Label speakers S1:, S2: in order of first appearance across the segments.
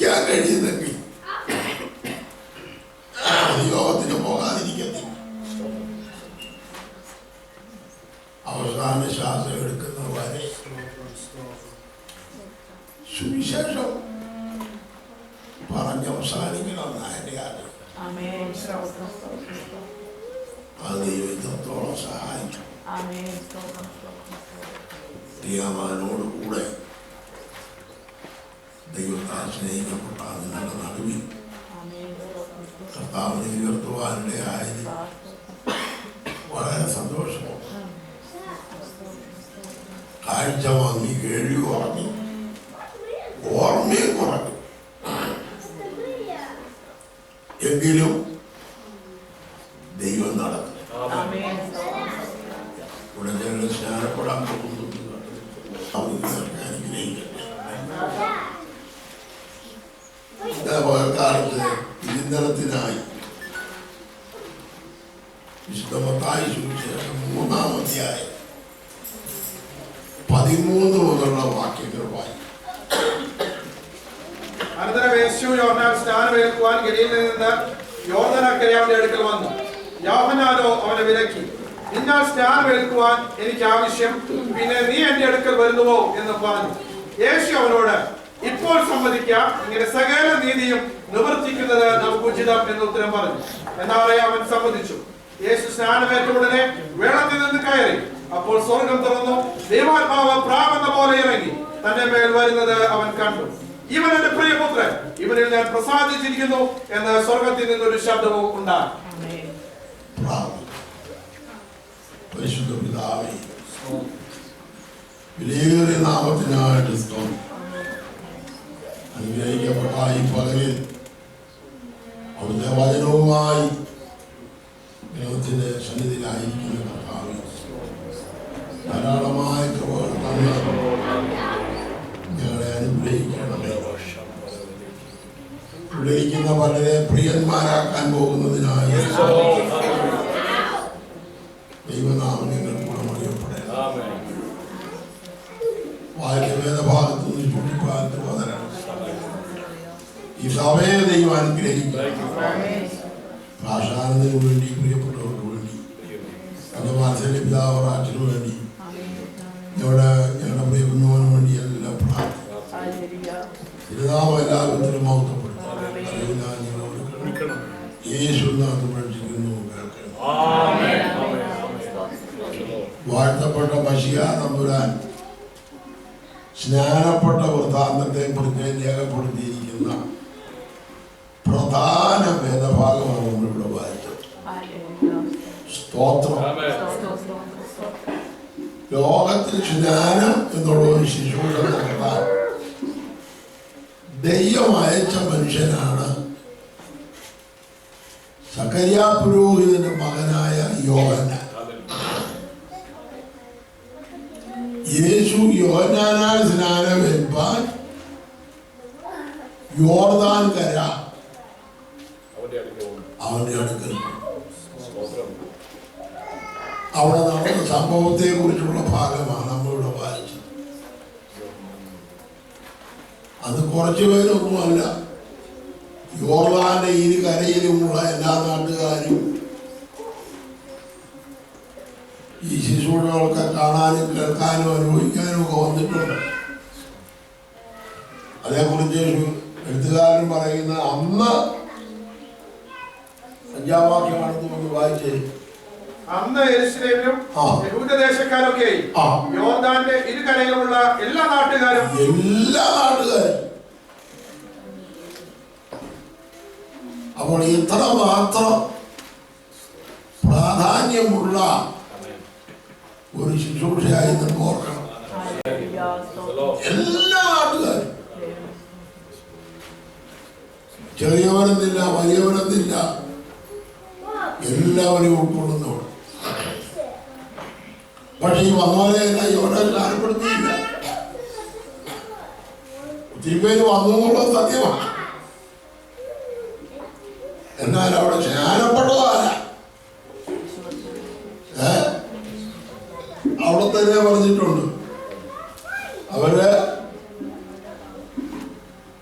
S1: ഇരിക്കാൻ കഴിയുന്നെങ്കിൽ യോഗത്തിന് പോകാതിരിക്കത്തില്ല. അവസാന ശ്വാസം എടുക്കുന്ന വരെ സുവിശേഷം പറഞ്ഞ് അവസാനിക്കണമെന്നാണ് എൻ്റെ ആഗ്രഹം. അത് ദൈവത്തോളം സഹായിക്കും. പ്രിയമാനോട് കൂടെ ദൈവത്താൽ സ്നേഹിക്കപ്പെട്ട നിങ്ങളുടെ നടുവിൽ കർത്താവിനെ ഉയർത്തുവാനിടയായത് വളരെ സന്തോഷമാണ്. കാഴ്ച വാങ്ങി, കേൾവി കുറഞ്ഞു, ഓർമ്മയും കുറഞ്ഞു. എങ്കിലും ദൈവം നടക്കും. ഇവിടെ ഞങ്ങൾ സ്നാനപ്പെടാൻ പോകുന്നു. കാലത്ത് ചിന്തനത്തിനായി വിശുദ്ധ മത്തായി സുവിശേഷം 3-ാം അധ്യായം 13 മുതലുള്ള വാക്യങ്ങൾ വായിക്കും.
S2: അനന്തരം യേശു യോഹന്നാൻ സ്നാനമേൽക്കുവാൻ ഗലീലയിൽ നിന്ന് യോർദ്ദാനക്കരെ അവന്റെ അടുക്കൽ വന്നു. യോഹന്നാനോ അവനെ വിലക്കി, നിന്നാൽ സ്നാനമേൽക്കുവാൻ എനിക്ക് ആവശ്യം, പിന്നെ നീ എന്റെ അടുക്കൽ വരുന്നുവോ എന്ന് പറഞ്ഞു. യേശു അവനോട്, ഇപ്പോൾ സമ്മതിക്കാം, ഇങ്ങനെ സകല നീതിയും നിവർത്തിക്കുന്നത് നമുക്ക് ഉചിതം എന്ന് ഉത്തരം പറഞ്ഞു. എന്നാലേ അവൻ സമ്മതിച്ചു. യേശു സ്നാനമേറ്റ ഉടനെ വെള്ളത്തിൽ നിന്ന് കയറി. അപ്പോൾ സ്വർഗം തുറന്നു, ദൈവാത്മാവ് പ്രാവെന്ന പോലെ ഇറങ്ങി തന്റെ മേൽ വരുന്നത് അവൻ കണ്ടു. ഇവൻ എന്റെ പ്രിയപുത്രൻ, ഇവനിൽ ഞാൻ പ്രസാദിച്ചിരിക്കുന്നു എന്ന് സ്വർഗത്തിൽ നിന്നൊരു ശബ്ദവും ഉണ്ടായി.
S1: പരിശുദ്ധ പിതാവേ, വിലയേറിയ നാമത്തിനായിട്ട് സ്തോത്രം. അനുഗ്രഹിക്കപ്പെട്ട ഈ പകലിൽ അവിടുത്തെ വചനവുമായി ദൈവത്തിന്റെ സന്നിധിയിലായിരിക്കുന്ന കർത്താവേ, ധാരാളമായ കൃപകൾ തന്ന് ഞങ്ങളെ അനുഗ്രഹിക്കണമേ. വിളിക്കുന്ന വളരെ പ്രിയന്മാരാക്കാൻ പോകുന്നതിനായി ദൈവനാമം നിങ്ങൾ ഗുണമറിയപ്പെടണം. വായിച്ച വേദഭാഗത്തു നിന്ന് ചൂണ്ടിപ്പാലത്ത് പതരണം. ഈ സഭയെ ദൈവം അനുഗ്രഹിക്കും. ഭാഷാനന്ദനു വേണ്ടി, പ്രിയപ്പെട്ടവർക്ക് വേണ്ടി, എൻ്റെ വാത്സല്യ പിതാവ് അച്ഛനു വേണ്ടി, ഞങ്ങളുടെ പ്രിയ കുഞ്ഞുവിനു വേണ്ടി എല്ലാം പ്രാർത്ഥിക്കും. തിരുനാമം എല്ലാവരും മഹത്വപ്പെടുത്തും. യേശുനാഥ് പ്രവർത്തിക്കുന്നു. വാഴ്ത്തപ്പെട്ട മശിഹാ തമ്പുരാൻ സ്നാനപ്പെട്ട വൃത്താന്തത്തെ കുറിച്ച് രേഖപ്പെടുത്തിയിരിക്കുന്ന പ്രധാന വേദഭാഗമാണ് നമ്മളിവിടെ വായിച്ചത്. സ്തോത്രം. ലോകത്തിൽ സ്നാനം എന്നുള്ള ഒരു ശുശ്രൂഷ നടത്താൻ ദൈവം അയച്ച മനുഷ്യനാണ് സഖര്യാ പുരോഹിതന്റെ മകനായ യോഹന്നാൻ. യേശു യോഹന്നാനാൽ സ്നാനമേൽപ്പാൻ യോർദാൻ കര അവന്റെ അടുക്കൽ അവിടെ നടന്ന സംഭവത്തെ കുറിച്ചുള്ള ഭാഗമാണ് നമ്മളിവിടെ വായിച്ചത്. അത് കുറച്ചു പേരൊന്നുമല്ല, യോർദാന്റെ ഇരു കരയിലുമുള്ള എല്ലാ നാട്ടുകാരും ഈ ശിശുക്കളൊക്കെ കാണാനും കേൾക്കാനും അനുഭവിക്കാനും ഒക്കെ വന്നിട്ടുണ്ട്. അതേക്കുറിച്ച് എഴുത്തുകാരൻ പറയുന്ന അന്ന് 5-ാം വാക്യമാണെന്ന് ഒന്ന് വായിച്ചേ.
S2: അന്ന് യെരൂശലേമിലും യഹൂദദേശക്കാരൊക്കെ യോർദാന്റെ ഇരുകരയിലുമുള്ള എല്ലാ നാട്ടുകാരും
S1: അപ്പോൾ ഇത്ര മാത്രം പ്രാധാന്യമുള്ള ഒരു ശുശ്രൂഷയായി നമുക്ക് ഓർക്കണം. എല്ലാ നാട്ടുകാരും, ചെറിയവരെന്നില്ല, വലിയവരെന്നില്ല, എല്ലാവരെയും ഉൾക്കൊള്ളുന്നവർ. പക്ഷെ ഈ വന്നവരെയെല്ലാം ഇവിടെ സ്നാനപ്പെടുത്തിയില്ല. ഒത്തിരി പേര് വന്നു എന്നുള്ളത് സത്യമാണ്. എന്നാൽ അവിടെ സ്നാനപ്പെട്ടതല്ല. അവിടെ തന്നെ പറഞ്ഞിട്ടുണ്ട്, അവര്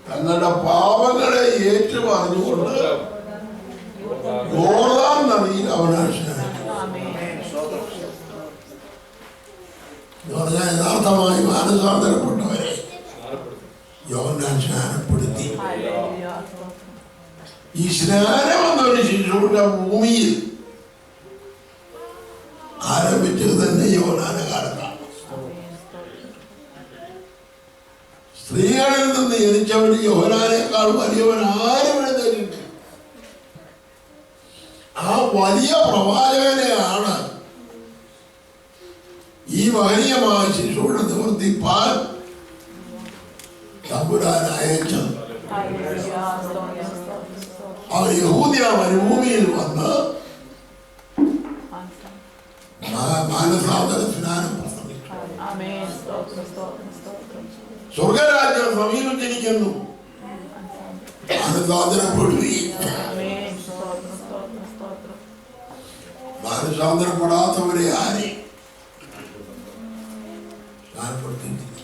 S1: തങ്ങളുടെ പാപ എന്ന് പറഞ്ഞാൽ യഥാർത്ഥമായി മാനസാന്തരപ്പെട്ടവരെ യോഹന്നാൻ സ്നാനപ്പെടുത്തി. ഈ സ്നാനം എന്നൊരു ശിശുവിന്റെ ഭൂമിയിൽ ആരംഭിച്ചത് തന്നെ യോഹന്നാന്റെ കാലത്താണ്. സ്ത്രീകളിൽ നിന്ന് ജനിച്ചവൻ യോഹന്നാനേക്കാൾ വലിയവൻ ആരും എഴുന്നേറ്റിട്ടില്ല. ആ വലിയ പ്രവാചകനെയാണ് ഈ മഹനീയമായ ശിശുവിനെ നിവർത്തിപ്പാൻ തമ്പുരാൻ അയച്ചത്. അവർ യഹൂദിയ മരുഭൂമിയിൽ വന്ന് മാനസാന്തര സ്നാനം പ്രസംഗിച്ചു. സ്വർഗരാജ്യം സമീപിച്ചിരിക്കുന്നു, മാനസാന്തരപ്പെടുകയും. മാനസാന്തരപ്പെടാത്തവരെ ആരെ സ്നാനപ്പെടുത്തിയിട്ടില്ല.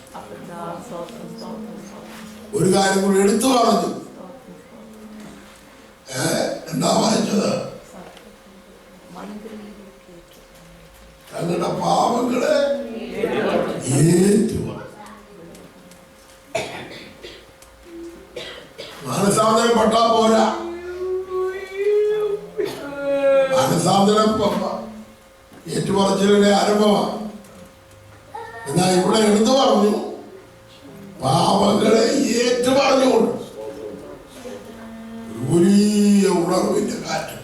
S1: ഒരു കാര്യം കൂടി എടുത്തു പറഞ്ഞു. എന്താ വായിച്ചത്? തങ്ങളുടെ പാപങ്ങളെ ഏറ്റു. മാനസാന്തരപ്പെട്ടാ പോരാ. മാനസാന്തരം ഏറ്റുപറച്ചിലെ ആരംഭമാണ്. എന്നാൽ ഇവിടെ എടുത്തു പറഞ്ഞു പാപങ്ങളെ ഏറ്റു പറഞ്ഞുകൊണ്ട് വലിയ ഉണർവിന്റെ കാറ്റ്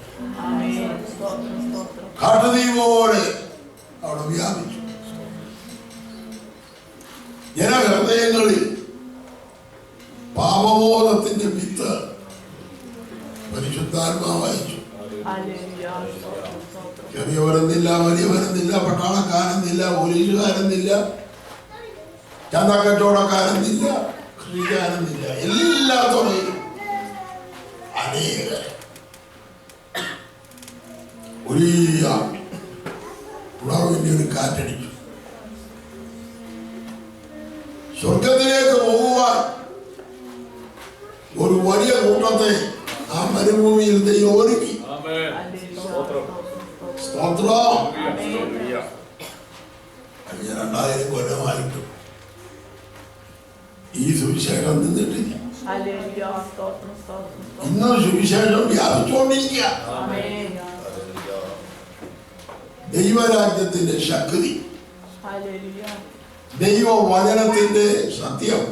S1: കാട്ടുതീ പോലെ അവിടെ വ്യാപിച്ചു. ജനഹൃദയങ്ങളിൽ പാപബോധത്തിന്റെ വിത്ത് പരിശുദ്ധാത്മാവ് അയച്ചു. ചെറിയവരെന്നില്ല, വലിയവരെന്നില്ല, പട്ടാളക്കാരെന്നില്ല, പോലീസുകാരെന്നില്ല, ചന്തക്കച്ചവടക്കാരെന്നില്ല, കൃഷിക്കാരെന്നില്ല, എല്ലാ തുറയിലും അനേക വലിയ ഉണർവിന്റെ ഒരു കാറ്റടിച്ചു. സ്വർഗത്തിലേക്ക് പോകുവാൻ ഒരു വലിയ കൂട്ടത്തെ ആ മരുഭൂമിയിൽ ദൈവം ഒരുക്കി. സ്തോത്രം. കഴിഞ്ഞ 2000 കൊല്ലമായിട്ടും ഈ സുവിശേഷം നിന്നിട്ടില്ല. ഇന്നും സുവിശേഷം വ്യാപിച്ചുകൊണ്ടിരിക്കുക. ദൈവരാജ്യത്തിന്റെ ശക്തി, ദൈവവചനത്തിന്റെ സത്യം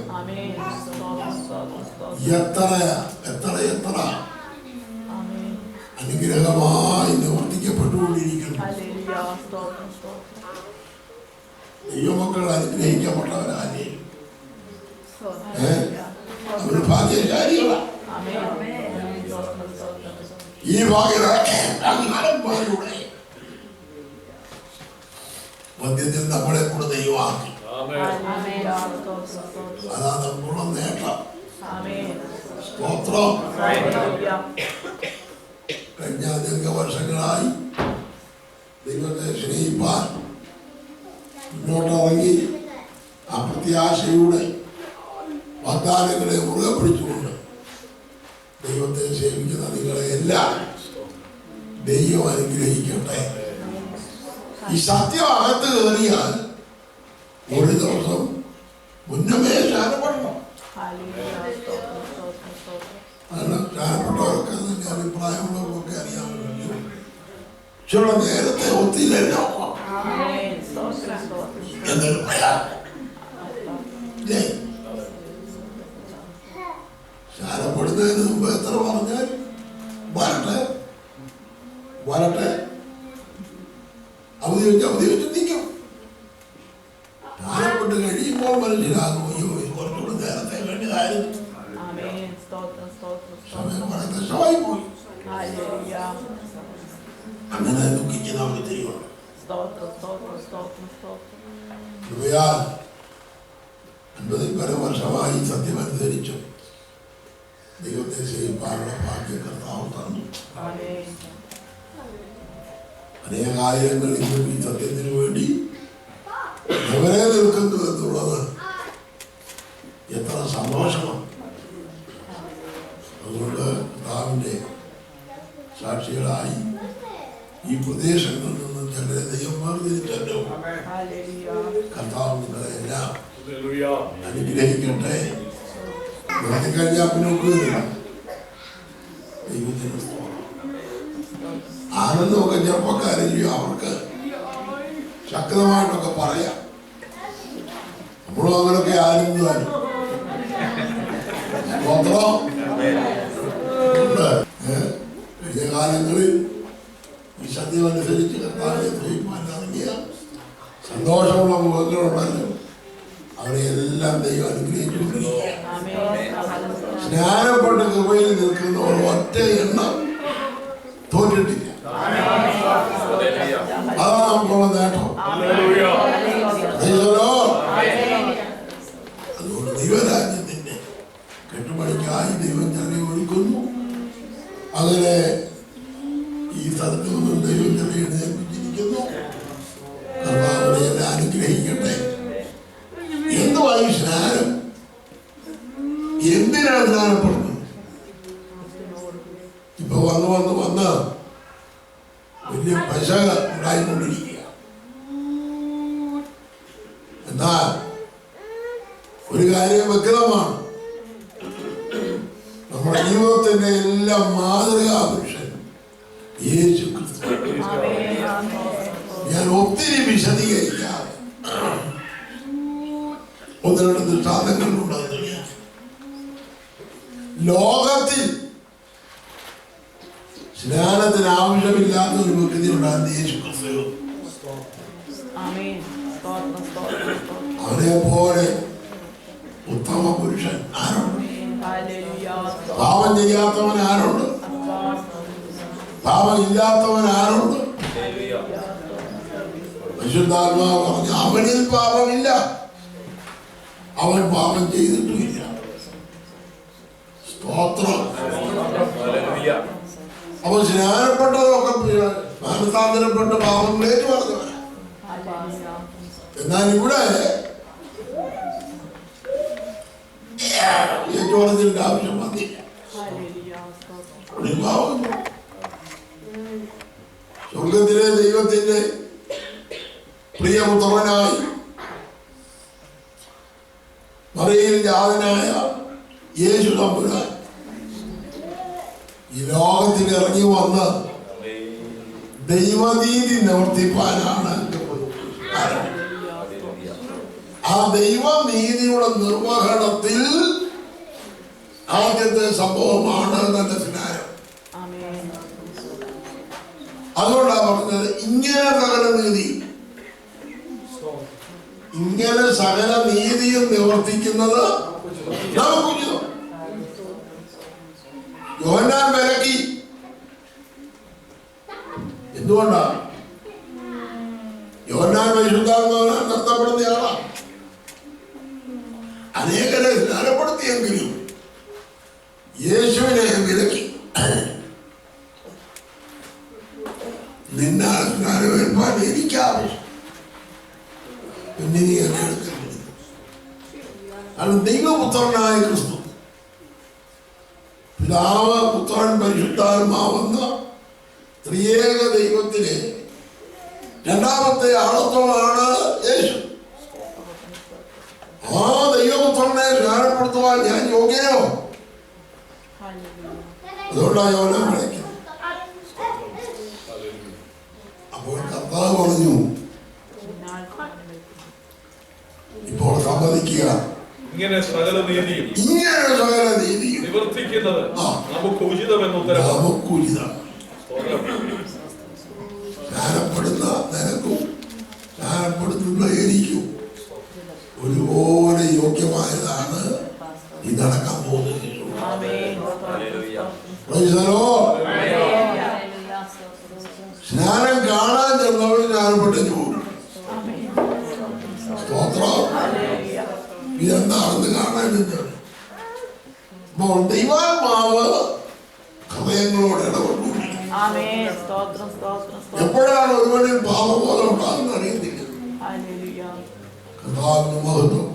S1: എത്ര എത്ര എത്ര അനുഗ്രഹമായി നിവർത്തിക്കപ്പെട്ടുകൊണ്ടിരിക്കുന്നു. ദൈവമക്കൾ അനുഗ്രഹിക്കപ്പെട്ടവരാലേ അവര് ഭാഗ്യശാലികളാണ്. ഈ ഭാഗ്യങ്ങളുടെ മധ്യത്തിൽ നമ്മളെ കൂടെ ദൈവമാക്കി. അതാ നമ്മളുള്ള നേട്ടം. സ്തോത്രം. കഴിഞ്ഞ ദീർഘവർഷങ്ങളായി ദൈവത്തെ സ്നേഹിപ്പാൻ മുന്നോട്ടിറങ്ങി ആ പ്രത്യാശയുടെ വാഗ്ദാനങ്ങളെ മുറുകെ പിടിച്ചുകൊണ്ട് ദൈവത്തെ സേവിക്കുന്ന നിങ്ങളെ എല്ലാം ദൈവം അനുഗ്രഹിക്കട്ടെ. ഈ സത്യം അകത്ത് കയറിയാൽ ഒരു ദിവസം മുന്നമേ സ്നാനപ്പെടണം. കാരണം സ്നാനപ്പെട്ടവർക്ക് അതിന്റെ അഭിപ്രായമുള്ളവർക്കൊക്കെ അറിയാമല്ലോ. പക്ഷെ നേരത്തെ ഒത്തില്ലല്ലോ എന്നൊരു ഭയം. സ്നാനപ്പെടുന്നതിന് മുമ്പ് എത്ര പറഞ്ഞാൽ വരട്ടെ വരട്ടെ അവധി വെച്ച് നിൽക്കും. സ്നാനപ്പെട്ട് കഴിയുമ്പോൾ മനസ്സിലാകും അയ്യോ കുറച്ചുകൂടെ നേരത്തെ വേണ്ടിയതായിരുന്നു. സമയം വളരെ നഷ്ടമായി പോയി. അങ്ങനെ ദുഃഖിക്കുന്ന ഒരു ദൈവം. കൃപയാൽ 50 വർഷമായി സത്യമനുസരിച്ചു ദൈവത്തെ സേവിപ്പാനുള്ള ഭാഗ്യ കർത്താവ് തന്നു. അനേകായിരങ്ങൾ ഇന്നും ഈ സത്യത്തിന് വേണ്ടി എവരെ നിൽക്കുന്നു എന്നുള്ളത് എത്ര സന്തോഷമാണ്. അതുകൊണ്ട് കർത്താവിൻ്റെ സാക്ഷികളായി ഈ പ്രദേശങ്ങളിൽ നിന്നും ചിലരെ ദൈവം വേർതിരിച്ചല്ലോ. കർത്താവ് നിങ്ങളെല്ലാം അനുഗ്രഹിക്കട്ടെ. കഴിഞ്ഞാൽ പിന്നെ ദൈവത്തിന് ആനന്ദമൊക്കെ ചെറുപ്പക്കാരെ ചെയ്യും. അവർക്ക് ശക്തമായിട്ടൊക്കെ പറയാം. നമ്മളും അങ്ങനെയൊക്കെ ആനന്ദമായിരുന്നു. കഴിഞ്ഞ കാലങ്ങളിൽ ഈ സത്യമനുസരിച്ച് കർത്താവിനെ ദ്രവിപ്പാൻ ഇറങ്ങിയ സന്തോഷമുള്ള മുഖങ്ങളുണ്ടല്ലോ, അവരെ എല്ലാം ദൈവം അനുഗ്രഹിച്ചുകൊണ്ടിരിക്കുക. സ്നാനപ്പെട്ട് കൃപയിൽ നിൽക്കുന്നവർ ഒറ്റ എണ്ണം തോറ്റിട്ടില്ല. അതാണ് നമുക്കുള്ള നേട്ടം. അതുകൊണ്ട് ദൈവരാജ്യത്തിന്റെ കെട്ടുപണിക്കായി ദൈവം ചെറിയ ഒരുക്കുന്നു. അങ്ങനെ ഈ സ്ഥലത്ത് നിന്നും ദൈവം ചെറിയ എഴുന്നേൽപ്പിച്ചിരിക്കുന്നു. കർത്താവിനെ എല്ലാം അനുഗ്രഹിക്കട്ടെ. എന്തുവായി സ്നാനം? എന്തിനാണ് സ്നാനപ്പെടുന്നത്? ഇപ്പൊ വന്ന് വലിയ പശക ഉണ്ടായിക്കൊണ്ടിരിക്കുക. എന്നാൽ ഒരു കാര്യം വ്യക്തമാണ്, നമ്മുടെ ജീവിതത്തിന്റെ എല്ലാം മാതൃകാ പുരുഷൻ യേശു ക്രിസ്തു. ഞാൻ ഒത്തിരി വിശദീകരിക്കാതെ ഒന്ന് രണ്ട് ദൃഷ്ടാന്തങ്ങളുണ്ടെന്ന് ലോകത്തിൽ സ്നാനത്തിന് ആവശ്യമില്ലാത്ത ഒരു വ്യക്തി ഉണ്ടാകുന്ന യേശു ക്രിസ്തു. അവനെ പോലെ ഉത്തമ പുരുഷൻ ആരുണ്ട്? പാപം ചെയ്യാത്തവൻ ആരുണ്ട്? പാപം ഇല്ലാത്തവൻ ആരുണ്ട്? പരിശുദ്ധാത്മാവ് പറഞ്ഞു അവനിൽ പാപമില്ല, അവൻ പാപം ചെയ്തിട്ടുമില്ല. സ്തോത്രം. അവൻ സ്നാനപ്പെട്ടതൊക്കെ മാനസാന്തരപ്പെട്ട് പാപങ്ങളിലേക്ക് പറഞ്ഞവൻ. എന്നാൽ ഇവിടെ ഏറ്റുപറഞ്ഞതിന്റെ ആവശ്യം വന്നില്ല. സ്വർഗത്തിലെ ദൈവത്തിന്റെ പ്രിയപുത്രനായി മറിയയിൽ ജാതനായ യേശു തമ്പുരാൻ ഈ ലോകത്തിൽ ഇറങ്ങി വന്ന് ദൈവനീതി നിവർത്തിപ്പാനാണ്. ആ ദൈവനീതിയുടെ നിർവഹണത്തിൽ ആദ്യത്തെ സംഭവമാണ് തന്റെ സ്നാനം. അതുകൊണ്ടാണ് പറഞ്ഞത് ഇങ്ങനെ സകല നീതിയും നിവർത്തിക്കുന്നത് നമുക്ക്. യോഹന്നാൻ വിലക്കി. എന്തുകൊണ്ടാണ്? യോഹന്നാൻ പരിശുദ്ധാത്മാവിനാൽ നടത്തപ്പെടുന്നയാളാണ്. അനേകരെ സ്നാനപ്പെടുത്തിയെങ്കിലും യേശുവിനെ വിലക്കി. നിന്നാൽ സ്നാനമേൽപ്പാൻ എനിക്കാവശ്യം, പിന്നെ നീ എന്നെ എടുക്കരുത്. കാരണം ദൈവപുത്രനായ ക്രിസ്തു, പിതാവ് പുത്രൻ പരിശുദ്ധാത്മാവെന്ന ത്രിയേക ദൈവത്തിലെ രണ്ടാമത്തെ ആളത്വമാണ് യേശു. ആ ദൈവപുത്രനെ സ്നാനപ്പെടുത്തുവാൻ ഞാൻ യോഗ്യനോ? അതുകൊണ്ടാണ് യോഹന്നാൻ വിളിക്കുന്നത്. അപ്പോൾ കർത്താവ് പറഞ്ഞു, ഇപ്പോൾ സമ്മതിക്കുക,
S3: ഇങ്ങനെ സകല നീതിയും നിവർത്തിക്കുന്നത് നമുക്ക് ഉചിതമെന്ന് ഉത്തരം.
S1: സ്നാനപ്പെടുന്ന നിനക്കും സ്നാനപ്പെടുത്തുന്ന എനിക്കും ഒരുപോലെ യോഗ്യമായതാണ് ഈ നടക്കാൻ പോകുന്നത്. സ്നാനം കാണാൻ ചെന്നവർ സ്നാനപ്പെട്ടു പോകും. സ്തോത്രം. ഇതെന്താണെന്ന് കാണാൻ ചെന്നവർ. അപ്പോൾ ദൈവാത്മാവ് ഹൃദയങ്ങളോട് ഇടപെട്ടുകൊണ്ടിരിക്കും. എപ്പോഴാണ് ഒരുവനിൽ പാപബോധം ഉണ്ടാകുന്ന അറിയത്തില്ല. കർത്താവിന്റെ മഹത്വം.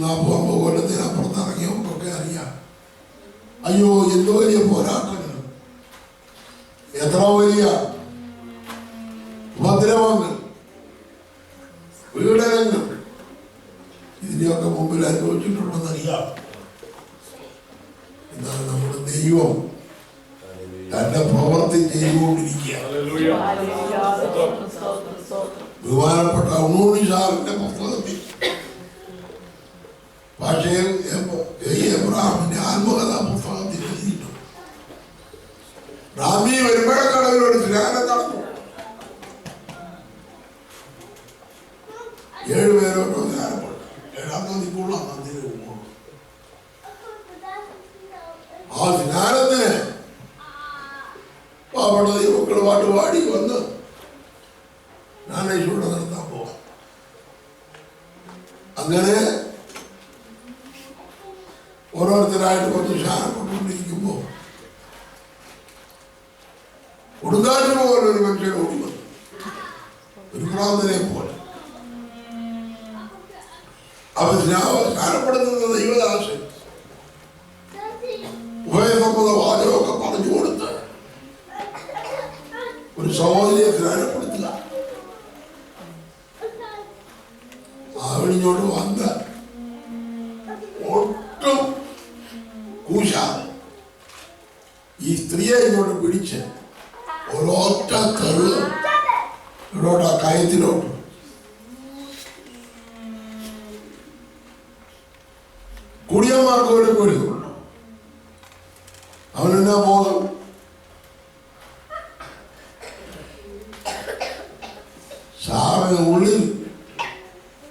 S1: 40 കൊല്ലത്തിനപ്പുറത്ത് ഇറങ്ങിയവർക്കൊക്കെ അറിയാം. അയ്യോ, എന്ത് വലിയ പോരാട്ടങ്ങൾ, എത്ര വലിയ ഉപദ്രവങ്ങൾ, പീഡനങ്ങൾ ഇതിനെയൊക്കെ മുമ്പിൽ അനുഭവിച്ചിട്ടുണ്ടെന്നറിയാം. എന്നാൽ നമ്മുടെ ദൈവം തന്റെ പ്രവൃത്തി ചെയ്തുകൊണ്ടിരിക്കുകയാണ്. ബഹുമാനപ്പെട്ട ഉണ്ണൂണിസാറിന്റെ പുസ്തകത്തിൽ ഭാഷയിൽ എബ്രഹാമിന്റെ ആത്മകഥാ പുസ്തകത്തിൽ എഴുതിയിട്ടുണ്ട്. റാമി വരുമ്പോഴക്കടവിൽ ഒരു സ്നാനം നടന്നു. 7 പേരോട്ടോ സ്നാനപ്പെട്ടു. 7-ാം തീയതിക്കുള്ള നന്ദിന് പോകും. ആ സ്നാനത്തിന് പാവപ്പെട്ട ദൈവമക്കൾ പാട്ടുപാടി വന്ന് ജ്ഞാനേശ്വരുടെ നടത്താൻ പോവാം. അങ്ങനെ ഓരോരുത്തരായിട്ട് വന്ന് സ്നാനപ്പെട്ടുകൊണ്ടിരിക്കുമ്പോൾ കൊടുങ്കാറ്റ് പോലെ ഒരു മനുഷ്യൻ ഓടി വന്നു, ഒരു പ്രാന്തനെ പോലെ. അവൻ സ്നാനപ്പെടുത്തുന്ന ദൈവദാസൻ ഉഭയസമ്മത വാചകമൊക്കെ പറഞ്ഞു കൊടുത്ത് ഒരു സഹോദരിയെ സ്നാനപ്പെടുത്തുക. അവനിങ്ങോട്ട് വന്ന് ഒട്ടും കൂശാതെ ഈ സ്ത്രീയെ ഇങ്ങോട്ട് പിടിച്ച് ഒരൊറ്റ കറുക ഇവിടോട്ട് ആ കയത്തിലോട്ട്. കുടിയന്മാർക്ക് ഒരു പേടിയുള്ളൂ. അവനെന്നാ ബോധം? സാറിന് ഉള്ളിൽ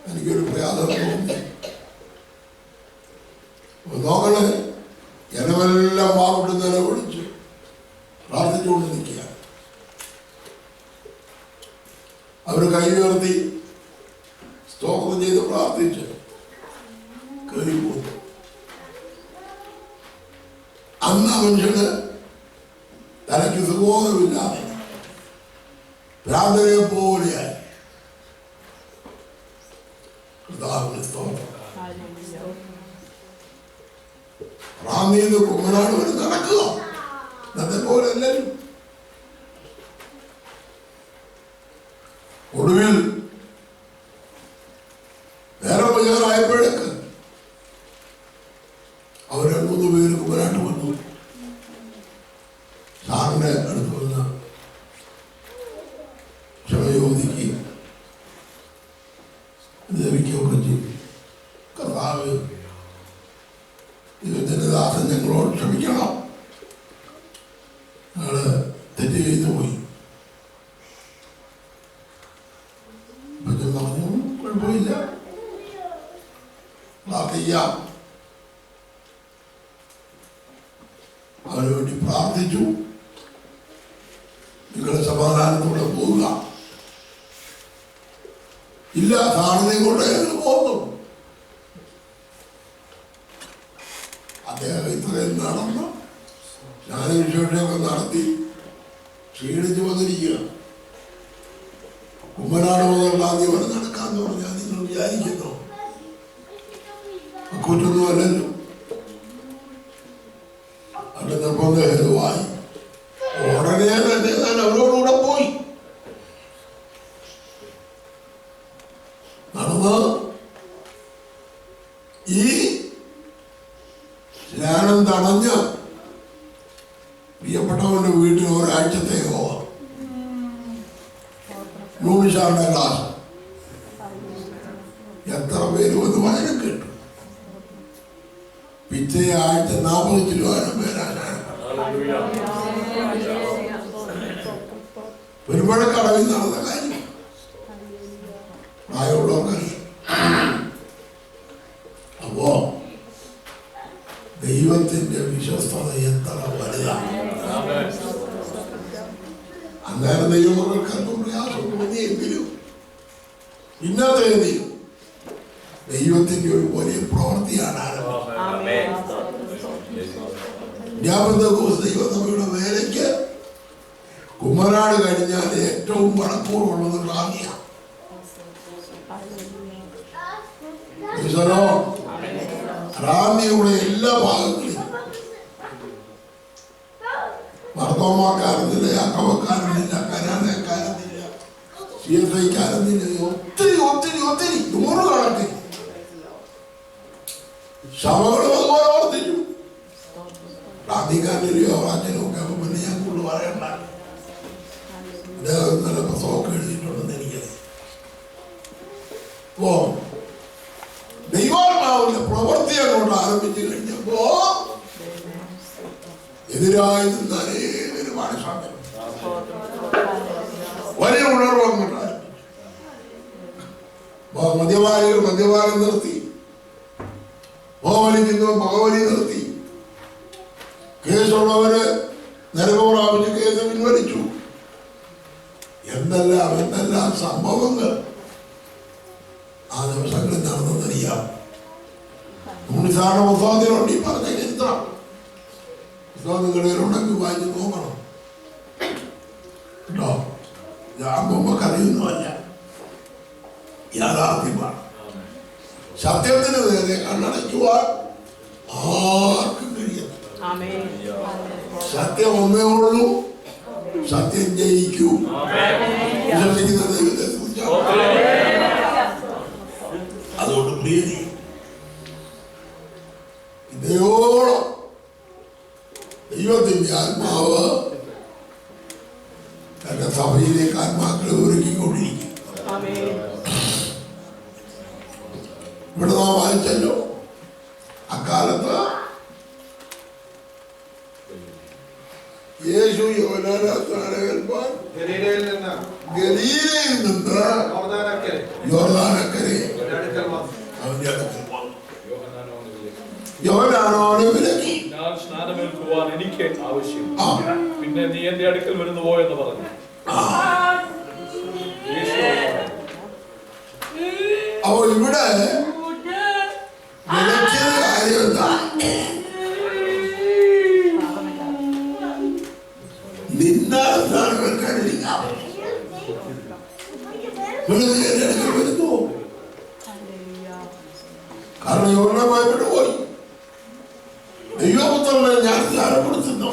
S1: എനിക്കൊരു പ്രയാസം തോന്നി. നോക്കണേ, ജനമെല്ലാം വാവിട്ട് നിലവിളിച്ച് പ്രാർത്ഥിച്ചുകൊണ്ട് നിൽക്കുക. അവർ കൈ ഉയർത്തി സ്തോത്രം ചെയ്ത് പ്രാർത്ഥിച്ച് കയറിപ്പോയി. അന്ന് ആ മനുഷ്യന് തലയ്ക്ക് സുബോധമില്ലാതെ ഭ്രാന്തനെ പോലെയായി. റാന്നിന്ന് കുമ്മനാട് വരെ നടക്കുക. ഇന്നത്തെ പോലെ എല്ലാവരും ഒടുവിൽ നേരെ പ്രചാരമായപ്പോഴേക്ക് അവർ 2-3 പേര് കുമ്മനാട്ട് വന്നു. സാറിന്റെ അടുത്ത് വന്ന് ക്ഷമയോദിക്ക് ലഭിക്കുകയൊക്കെ ചെയ്തു. കർത്താവ്, ദൈവത്തിന്റെ ദാസൻ ഞങ്ങളോട് ക്ഷമിക്കണം, ഞങ്ങള് തെറ്റ് ചെയ്തു പോയി. പറഞ്ഞു, കുഴപ്പമില്ല, പ്രാർത്ഥിക്കാം. അവന് വേണ്ടി പ്രാർത്ഥിച്ചു. നിങ്ങളെ സമാധാനത്തോടെ പോവുക. ഇല്ല, ധാരണയും കൊണ്ട് ഞങ്ങൾ പോകുന്നു. അദ്ദേഹം ഇത്രയും നടന്ന് ജ്ഞാനവിശേഷമൊക്കെ നടത്തി ക്ഷീണിച്ചു വന്നിരിക്കുക. കുമ്മനാട് മുതൽ റാന്നി വരെ നടക്കാന്ന് പറഞ്ഞാൽ നിങ്ങൾ വിചാരിക്കുന്നു കുറ്റൊന്നും അല്ലല്ലോ. അവരുടെ നിർബന്ധ ഹേതുവായി ഉടനെ തന്നെ ഞാൻ അവരോടുകൂടെ പോയി. നടന്ന് ഈ സ്നാനം തടഞ്ഞ് പ്രിയപ്പെട്ടവന്റെ വീട്ടിൽ ഒരാഴ്ചത്തേക്കോ യൂണിഷാറിന്റെ ക്ലാസ് എത്ര പേര് വന്ന് വചനം കേട്ടു. പിറ്റേ ആഴ്ച 40 കിലോഗ്രാം പേരാണ്. പെരുമ്പഴക്കടവിൽ നടന്ന കാര്യം പ്രായമുള്ളവർക്കറിയാം. അപ്പോ ദൈവത്തിന്റെ വിശ്വസ്തത എത്ര വലുതാണ്. അന്നേരം ദൈവമക്കൾക്ക് അല്പം പ്രയാസം തോന്നിയെങ്കിലും ഇന്നത്തെ ദൈവത്തിന്റെ ഒരു വലിയ പ്രവൃത്തിയാണ് ആരംഭം. ദൈവസഭയുടെ വേലയ്ക്ക് കുമ്മനാട് കഴിഞ്ഞാൽ ഏറ്റവും വടക്കൂറുള്ളത് റാന്നിയാണ്. റാന്നിയുടെ എല്ലാ ഭാഗങ്ങളിലും മർത്തോമാക്കാരനില്ല, യാക്കോബക്കാരനില്ല, കനാനക്കാരനില്ല, CSIക്കാരെന്നില്ല, ഒത്തിരി ഒത്തിരി ഒത്തിരി നൂറുകണക്കിന് സഭകളും അതുപോലെ വർദ്ധിച്ചു. പ്രാർത്ഥിക്കാനില്ലയോ പ്രാർത്ഥനയും ഒക്കെ. അപ്പൊ പിന്നെ ഞാൻ കൂടുതൽ പറയണ്ട. നല്ല പുസ്തകമൊക്കെ എഴുതിയിട്ടുണ്ടെന്ന് എനിക്കറിയാം. അപ്പോ ദൈവാത്മാവിന്റെ പ്രവൃത്തി അങ്ങോട്ട് ആരംഭിച്ചു കഴിഞ്ഞപ്പോ എതിരായി നിന്ന് അനേകം മനുഷ്യർ വലിയ ഉണർവ് അങ്ങോട്ടായി. മദ്യപാനികൾ മദ്യപാനം നിർത്തി, പുകവലി നിർത്തി, കേസുള്ളവര് നിലവ് പ്രാപിച്ച് കേസ് പിൻവലിച്ചു. എന്തെല്ലാം സംഭവങ്ങൾ ആ ദിവസങ്ങളിൽ നടന്നെന്നറിയാം. ഉണ്ണിസാറിന്റെ പുസ്തകത്തിലുണ്ട് ഈ പറഞ്ഞ ചരിത്രം. പുസ്തകം നിങ്ങളുണ്ടെങ്കിൽ വായിച്ച് നോക്കണം കേട്ടോ. ഞാൻ മുമ്പ് കറിയൊന്നുമല്ല, യാഥാർത്ഥ്യമാണ്. സത്യത്തിന് നേരെ കണ്ണടയ്ക്കുവാൻ ആർക്കും കഴിയും. സത്യം ഒന്നേ ഉള്ളൂ, സത്യം ജയിക്കൂ. വിശ്വസിക്കുന്ന ദൈവത്തെ അതുകൊണ്ട് പ്രീതി ഇതയോളം ദൈവത്തിന്റെ ആത്മാവ് തന്റെ സഭയിലേക്ക് ആത്മാക്കളെ ഒരുക്കിക്കൊണ്ടിരിക്കും. ഇവിടെ നാം വായിച്ചല്ലോ, അക്കാലത്ത് യേശു യോഹന്നാൻ ഗലീലയിൽ നിന്ന് യോർദാനക്കരെ അവന്റെ അടുക്കൽ വന്നു. യോഹന്നാനോട് വിലക്കി,
S3: ഞാൻ സ്നാനമേൽക്കുവാൻ എനിക്ക് ആവശ്യം, പിന്നെ നീ എന്റെ അടുക്കൽ വരുന്നുവോ എന്ന് പറഞ്ഞു.
S1: അപ്പോൾ ഇവിടെ വിലക്കിയത് കാര്യം എന്താ? നിന്നാൽ സ്നാനമേൽക്കാനില്ല, എന്റെ അടുക്കൽ വരുന്നു. കാരണം യോഹന്നാൻ പോയി, ദൈവപുത്രനെ ഞാൻ സ്നാനപ്പെടുത്തുന്നു.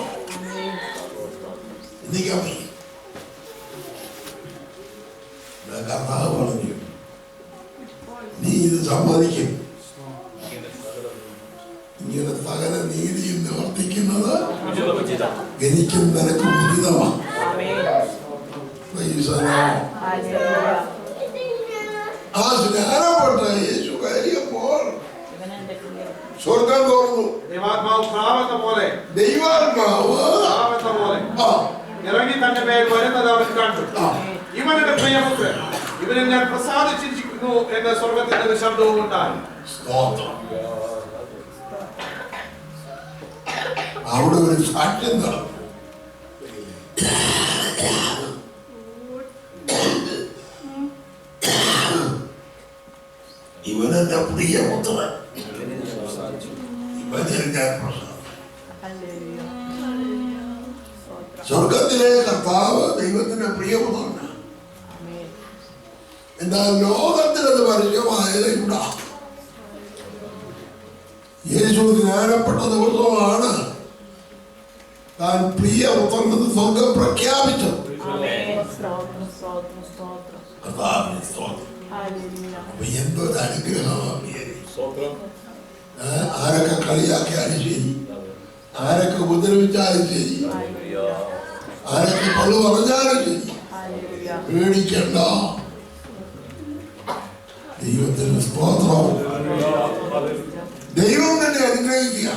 S1: കർത്താവ് പറഞ്ഞു, നീ ഇത് സമ്മതിക്കും. ഇങ്ങനെ സകല നീതിയും നിവർത്തിക്കുന്നത് എനിക്കും നിനക്കും ഉചിതമാണ്. ആ സ്നാനപ്പെട്ട യേശു കയറിയപ്പോൾ സ്വർഗം തുറന്നു. ദൈവാത്മാവ്
S2: ഇറങ്ങി തന്റെ മേൽ വരുന്നത് അവൻ കണ്ടു. ഇവനുടെ പ്രിയപുത്രൻ, ഇവനിൽ ഞാൻ പ്രസാദിച്ചിരിക്കുന്നു എന്ന സ്വർഗത്തിന്റെ ശബ്ദവും ഉണ്ടായി.
S1: അവിടെ ഒരു സാക്ഷ്യം നടന്നു. ഇവനെന്റെ പ്രിയപുത്രൻ, ഇവനിൽ ഞാൻ പ്രസാദിച്ചു. സ്വർഗത്തിലെ കർത്താവ് ദൈവത്തിന്റെ പ്രിയപുത്രനാണ്. എന്നാൽ ലോകത്തിനത് പരിചയമായത് ഇവിടെ യേശു ജ്ഞാനപ്പെട്ട ദിവസമാണ് താൻ പ്രിയപുത്രനെന്ന് സ്വർഗം പ്രഖ്യാപിച്ചത്. അപ്പൊ എന്തൊരു അനുഗ്രഹമാണ്. ആരൊക്കെ കളിയാക്കിയാലും ശരി, ആരൊക്കെ ഉപദ്രവിച്ചാലും ശരി, ആരൊക്കെ പള്ളു പറഞ്ഞാലും ശരി, പേടിക്കണ്ട. ദൈവത്തിന് സ്തോത്രം. ദൈവം തന്നെ അനുഗ്രഹിക്കുക.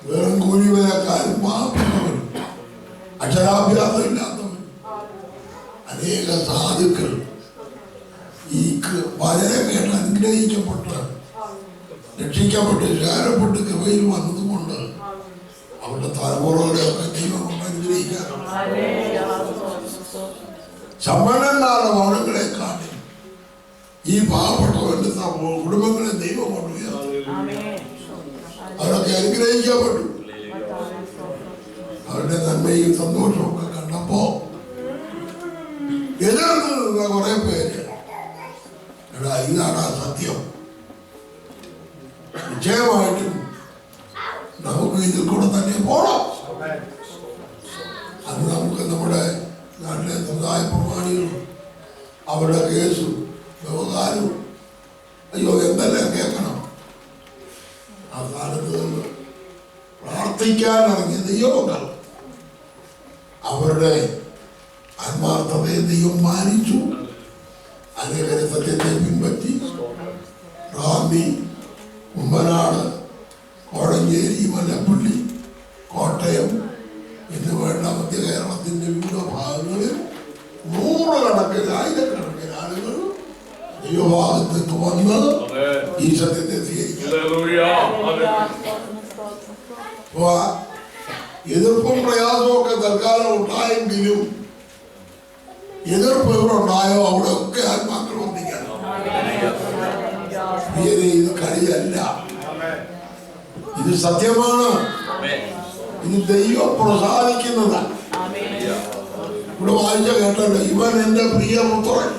S1: വെറും കൂലിവേലക്കാരും പാവപ്പെട്ടവരും അക്ഷരാഭ്യാസം ഇല്ലാത്തവരും അനേക സാധുക്കൾ ഈ വചനം കേട്ട് അനുഗ്രഹിക്കപ്പെട്ട് രക്ഷിക്കപ്പെട്ട് ശാരപ്പെട്ട് കൃപയിൽ വന്നതുകൊണ്ട് അവരുടെ തലമുറകളെയൊക്കെ ദൈവം കൊണ്ട് അനുഗ്രഹിക്കാറുണ്ട്. സമ്പന്നന്മാരുടെ ഭവനങ്ങളെ കാട്ടി ഈ പാവപ്പെട്ടവരുടെ കുടുംബങ്ങളെ ദൈവം കൊണ്ട് ഉയർത്തി. അവരൊക്കെ അനുഗ്രഹിക്കപ്പെട്ടു. അവരുടെ നന്മയും സന്തോഷവും ഒക്കെ കണ്ടപ്പോ എതിർത്ത് നിന്ന കുറെ പേര്, എടാ ഇതാണ് ആ സത്യം, നിശ്ചയമായിട്ടും നമുക്ക് ഇതിൽ കൂടെ തന്നെ പോണം. അത് നമുക്ക് നമ്മുടെ നാട്ടിൽ നാട്ടിലെ സമുദായ പ്രമാണികളും അവരുടെ കേസും വ്യവഹാരവും അയ്യോ എന്തെല്ലാം കേൾക്കണം. ആ സ്ഥാനത്ത് നിന്ന് പ്രാർത്ഥിക്കാൻ ഇറങ്ങിയ ദൈവങ്ങൾ അവരുടെ ആത്മാർത്ഥതയെ ദൈവം മാനിച്ചു. അനേകരെ സത്യത്തെ പിൻപറ്റി. റാന്നി, കുമ്പനാട്, കോഴഞ്ചേരി, മല്ലപ്പള്ളി, കോട്ടയം എന്ന് വേണ്ട മധ്യ കേരളത്തിന്റെ വിവിധ ഭാഗങ്ങളിൽ നൂറുകണക്കിന് ആയിരക്കണക്കിന് ആളുകൾ ദൈവഭാഗത്തേക്ക് വന്ന് ഈ സത്യത്തെ സ്വീകരിക്കും. എതിർപ്പും പ്രയാസവും ഒക്കെ തൽക്കാലം ഉണ്ടായെങ്കിലും എതിർപ്പ് എവിടെ ഉണ്ടായോ അവിടെ ഒക്കെ ആത്മാക്കൾ ഒന്നിക്കണം. ഇത് കളിയല്ല, ഇത് സത്യമാണ്, ഇത് ദൈവം പ്രസാദിക്കുന്നതാണ്. ഇവിടെ വായിച്ച കേട്ടല്ലോ, ഇവൻ എന്റെ പ്രിയപുത്രൻ,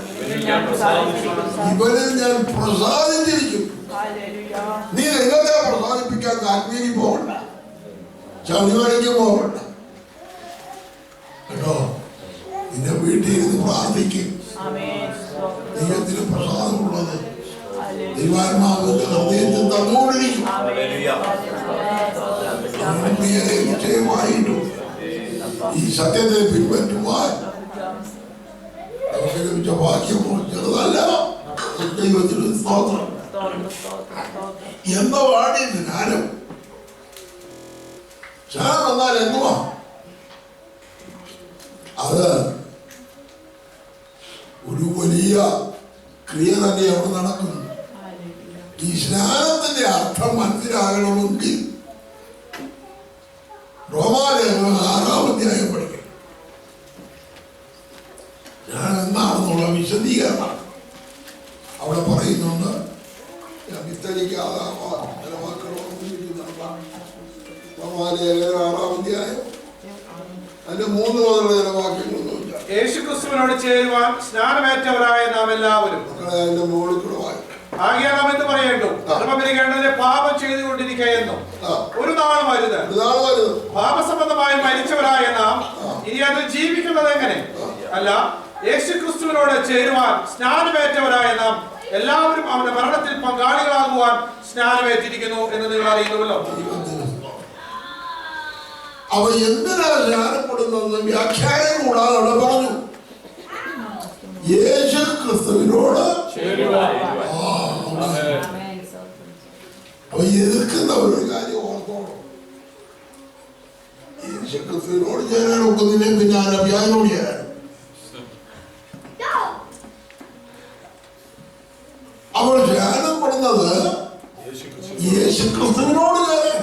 S1: ഇവനിൽ ഞാൻ പ്രസാദിച്ചിരിക്കും. നീ എങ്ങനെ പ്രസാദിപ്പിക്കാൻ കാശ്മീരി പോകണ്ട, ശബരിമലയ്ക്ക് പോകണ്ട കേട്ടോ. നിന്റെ വീട്ടിൽ ഇരുന്ന് പ്രാർത്ഥിക്കും. ദൈവത്തിന് പ്രസാദമുള്ളത് ദൈവാത്മാവിന്റെ ഹൃദയത്തിൽ തന്നുകൊണ്ടിരിക്കും. നിശ്ചയമായിട്ടും ഈ സത്യത്തെ പിൻപറ്റുവാൻ നമുക്ക് ലഭിച്ച ഭാഗ്യമോ ചെറുതല്ല. ദൈവത്തിന് സ്തോത്രം. എന്താ വാടി ജ്ഞാനം? ജ്ഞാനം എന്നാൽ എന്തുവാ? അത് ഒരു വലിയ ക്രിയ തന്നെ അവിടെ നടക്കുന്നു. ഈ സ്നാനത്തിന്റെ അർത്ഥം മനസ്സിലാകണമെങ്കിൽ റോമാലേഖനം 6-ാം അധ്യായം പഠിക്കണം. ഞാൻ എന്താണെന്നുള്ള വിശദീകരണം അവിടെ പറയുന്നുണ്ട്. റോമാലേഖനം 6-ാം അധ്യായം അതിന്റെ 3 മുതലുള്ള ചില വാക്യങ്ങളൊന്നുമില്ല.
S2: യേശുക്രിസ്തുവിനോട് ചേരുവാൻ സ്നാനമേറ്റവരായ നാം എല്ലാവരും
S1: അതിന്റെ മുകളിൽ കൂടെ വായിക്കും.
S2: ആകയാൽ നാം എന്ത് പറയേണ്ടു? ധർമ്മപരികേണ്ടതിനെ പാപം ചെയ്തുകൊണ്ടിരിക്കുകയെന്നും ഒരു നാളും വരുത്. പാപസംബന്ധമായി മരിച്ചവരായ നാം ഇനി അത് ജീവിക്കുന്നത് എങ്ങനെ? അല്ല, യേശുക്രിസ്തുവിനോട് ചേരുവാൻ സ്നാനമേറ്റവരായ നാം എല്ലാവരും അവന്റെ മരണത്തിൽ പങ്കാളികളാകുവാൻ സ്നാനമേറ്റിരിക്കുന്നു എന്ന് നിങ്ങൾ അറിയുന്നുവല്ലോ.
S1: അവ എന്തിനാ സ്നാനപ്പെടുന്നതെന്ന് വ്യാഖ്യാനം കൂടാതെ അവിടെ പറഞ്ഞു. യേശു ക്രിസ്തുവിനോട് അപ്പൊ എതിർക്കുന്നവരൊരു കാര്യം ഓർത്തോളൂ. യേശു ക്രിസ്തുവിനോട് ചേരാൻ ഒക്കുന്നില്ലേ പിന്നെ ആരഭിയാനോട് ചേരാൻ? അവൾ ധ്യാനപ്പെടുന്നത് യേശു ക്രിസ്തുവിനോട് ചേരാൻ.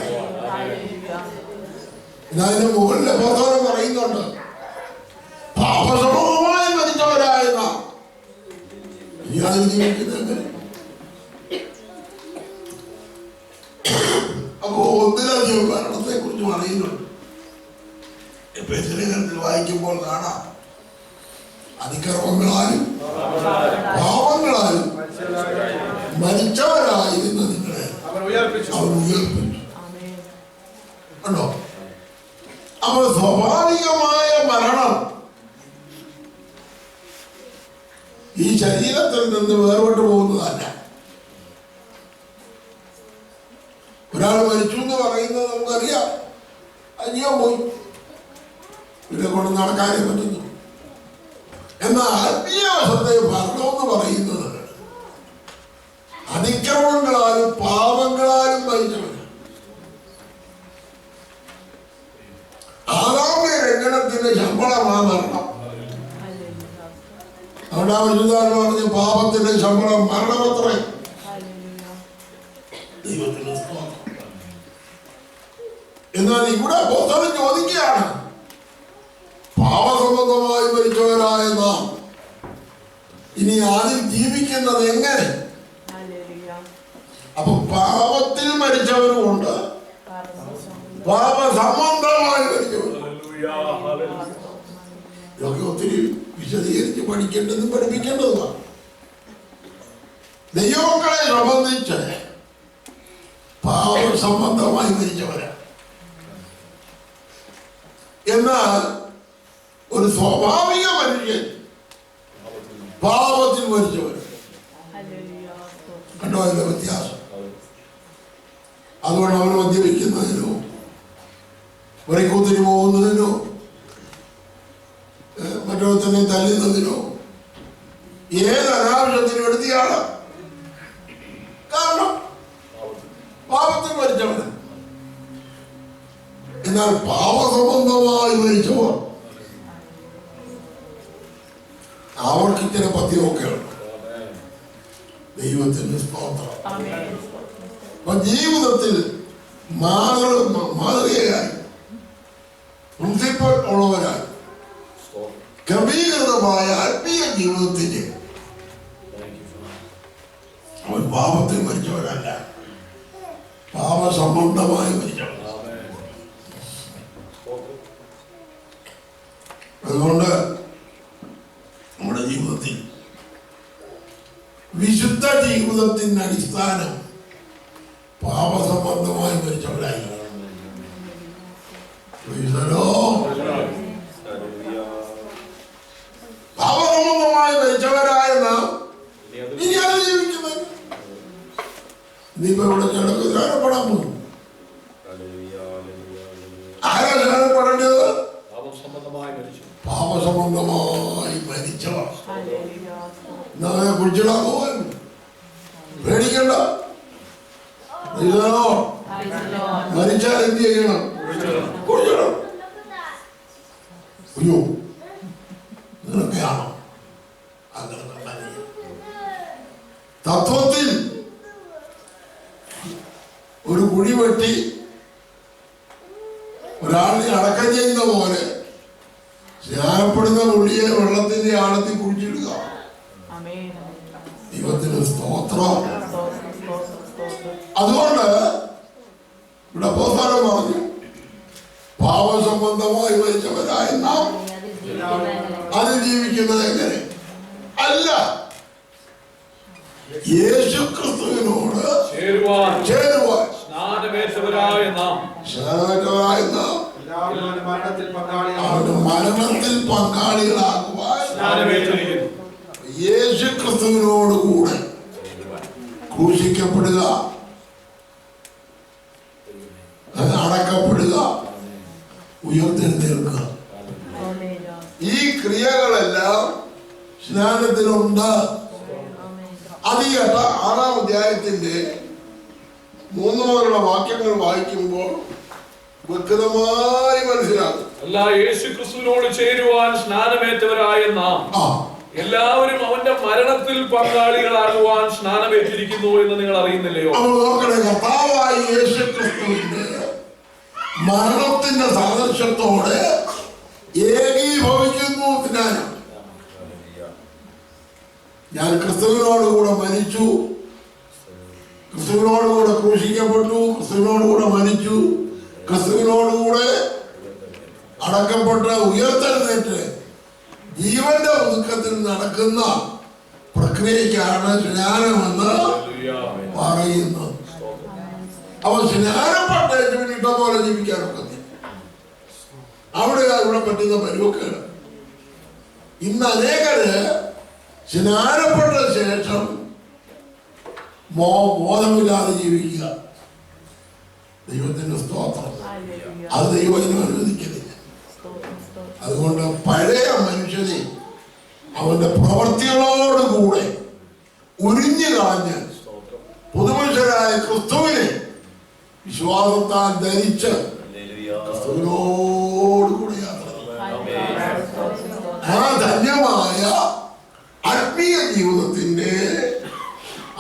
S1: ഇതിന്റെ മുകളിലെ ബോധനം പറയുന്നുണ്ട്, പാപസമൂഹമായി മരിച്ചവരായ നാം ഇനി അതിൽ ജീവിക്കുന്നത്. അപ്പോ ഒന്നിലധികം മരണത്തെ കുറിച്ച് പറയുന്നുണ്ട്. ലേഖനത്തിൽ വായിക്കുമ്പോൾ കാണാം, അതിക്രമങ്ങളാലും പാപങ്ങളാലും മരിച്ചവരായിരുന്ന നിങ്ങളെ അവർ ഉയർപ്പിച്ചു. കണ്ടോ? അപ്പോൾ സ്വാഭാവികമായ മരണം ഈ ശരീരത്തിൽ നിന്ന് വേർപെട്ടു പോകുന്നതല്ല. ഒരാൾ മരിച്ചു എന്ന് പറയുന്നത് നമുക്കറിയാം, അയ്യോ പോയി, ഇവിടെ കൊണ്ട് നടക്കാനേ പറ്റുന്നു. എന്നാൽ ആത്മീയവശത്തെ മരണമെന്ന് പറയുന്നത് അതിക്രമങ്ങളാലും പാപങ്ങളാലും മരിച്ചവർ. ആറാമത്തെ ലംഘനത്തിന്റെ ശമ്പളമാണ് മരണം. അവിടെ പരിശുദ്ധാത്മാവ് പറഞ്ഞു, പാപത്തിന്റെ ശമ്പളം മരണമത്രേ. ദൈവത്തിന് സ്തോത്രം. എന്നാൽ ഇവിടെ ബോധനം ചോദിക്കുകയാണ്, പാപസംബന്ധമായി മരിച്ചവരായ നാം ഇനി ആദ്യം ജീവിക്കുന്നത് എങ്ങനെ? അപ്പൊ പാപത്തിൽ മരിച്ചവരുമുണ്ട്, പാപസംബന്ധമായി മരിച്ചവരും. ഇതൊക്കെ ഒത്തിരി വിശദീകരിച്ച് പഠിക്കേണ്ടതും പഠിപ്പിക്കേണ്ടതുമാണ്. ദൈവമക്കളെ സംബന്ധിച്ച് പാപസംബന്ധമായി മരിച്ചവരാണ്. എന്നാൽ ഒരു സ്വാഭാവിക മനുഷ്യൻ പാപത്തിൽ മരിച്ചവൻ. കണ്ടോ അതിന്റെ വ്യത്യാസം? അതുകൊണ്ട് അവൻ മദ്യപിക്കുന്നതിനോ വറിക്കൂത്തിന് പോകുന്നതിനോ മറ്റൊരുത്തനെ തല്ലുന്നതിനോ ഏത് അനാവശ്യത്തിനും എടുത്തിയാണ്. കാരണം പാപത്തിൽ മരിച്ചവന്. എന്നാൽ പാപസംബന്ധമായി മരിച്ചവർ അവർക്ക് ഇങ്ങനെ പദ്യമൊക്കെയുണ്ട്. ദൈവത്തിന് സ്തോത്രം. അപ്പൊ ജീവിതത്തിൽ മാതൃകയായി പ്രിൻസിപ്പൽ ഉള്ളവരായി ക്രമീകൃതമായ ആത്മീയ ജീവിതത്തിന് അവൻ പാപത്തിൽ മരിച്ചവരല്ല, പാപസംബന്ധമായി മരിച്ചവർ. അതുകൊണ്ട് നമ്മുടെ ജീവിതത്തിൽ വിശുദ്ധ ജീവിതത്തിന്റെ അടിസ്ഥാനം പാപസംബന്ധമായി മരിച്ചവരായി. പാപസംബന്ധമായി മരിച്ചവരായ നാം ഇനി അത് ജീവിക്കുന്നത്. ഇനിയിപ്പോ ഇവിടെ ധ്യാനപ്പെടാൻ പോകും. ആരാ ധ്യാനപ്പെടേണ്ടത്? പാപസംബന്ധമായി മരിച്ചവർ. എന്നാ കുടിച്ചിടാൻ പോവാൻ പേടിക്കണ്ട. മരിച്ചാൽ എന്ത് ചെയ്യണം? കുടിച്ചിടണം. അയ്യോ നിനക്കെയാണോ അങ്ങനെ? തത്വത്തിൽ ഒരു കുഴി വെട്ടി ഒരാളിനെ അടക്കം ചെയ്യുന്ന പോലെ സ്നാനപ്പെടുന്ന കുഴിയെ വെള്ളത്തിന്റെ ആഴത്തിൽ കുഴിച്ചിടുക. ദൈവത്തിന് സ്തോത്രം. അതുകൊണ്ട് ഇവിടെ അപ്പോസ്തലൻ പറഞ്ഞു, പാപസംബന്ധമായി മരിച്ചവരായ നാം അത് ജീവിക്കുന്നത് എങ്ങനെ? അല്ല, യേശുക്രിസ്തുവിനോട് ചേരുവാൻ സ്നാനമേറ്റവരായ നാം മരണത്തിൽ പങ്കാളികളാകുവാൻ യേശുക്രിസ്തുവിനോട് കൂടെ ക്രൂശിക്കപ്പെടുക, അടക്കപ്പെടുക, ഉയർത്തെഴുന്നേൽക്കുക. ഈ ക്രിയകളെല്ലാം സ്നാനത്തിലുണ്ട്. അത് കേട്ട 6-ാം അധ്യായത്തിന്റെ 3 മുതലുള്ള വാക്യങ്ങൾ വായിക്കുമ്പോൾ വ്യക്തമായി മനസ്സിലാകും.
S3: അല്ല, യേശുക്രിസ്തുവിനോട് ചേരുവാൻ സ്നാനമേറ്റവരായ നാം എല്ലാവരും അവന്റെ മരണത്തിൽ പങ്കാളികളാകുവാൻ സ്നാനമേറ്റിരിക്കുന്നു എന്ന് നിങ്ങൾ അറിയുന്നില്ലയോ?
S1: കർത്താവായ യേശുക്രിസ്തുവിന്റെ മരണത്തിന്റെ സാദൃശ്യത്തോടെ ഏകീഭവിക്കുന്നു സ്നാനം. ഞാൻ ക്രിസ്തുവിനോടുകൂടെ മരിച്ചു, ക്രിസ്തുവിനോടുകൂടെ ക്രൂശിക്കപ്പെട്ടു, ക്രിസ്തുവിനോടുകൂടെ മരിച്ചു, ക്രിസ്തുവിനോടുകൂടെ അടക്കപ്പെട്ട് ഉയർത്തെഴുന്നേറ്റ് ജീവന്റെ ഒതുക്കത്തിൽ നടക്കുന്ന പ്രക്രിയക്കാണ് സ്നാനമെന്ന് പറയുന്നത്. അപ്പൊ സ്നാനപ്പെട്ടേക്ക് വേണ്ടിട്ട പോലെ ജീവിക്കാനൊക്കെ അവിടെ ഇവിടെ പറ്റുന്ന പരിവക്കേട്. ഇന്ന് അനേകര് സ്നാനപ്പെട്ട ശേഷം ബോധമില്ലാതെ ജീവിക്കുക. ദൈവത്തിന്റെ സ്തോത്രം. അത് ദൈവത്തിന് അനുവദിക്കുന്നില്ല. അതുകൊണ്ട് പഴയ മനുഷ്യനെ അവന്റെ പ്രവൃത്തികളോടുകൂടെ ഉരിഞ്ഞു കളഞ്ഞ് പുതുമനുഷ്യരായ ക്രിസ്തുവിനെ വിശ്വാസത്താൽ ധരിച്ച് ക്രിസ്തുവിനോടുകൂടെ യാത്ര ആ ധന്യമായ ആത്മീയ ജീവിതത്തിന്റെ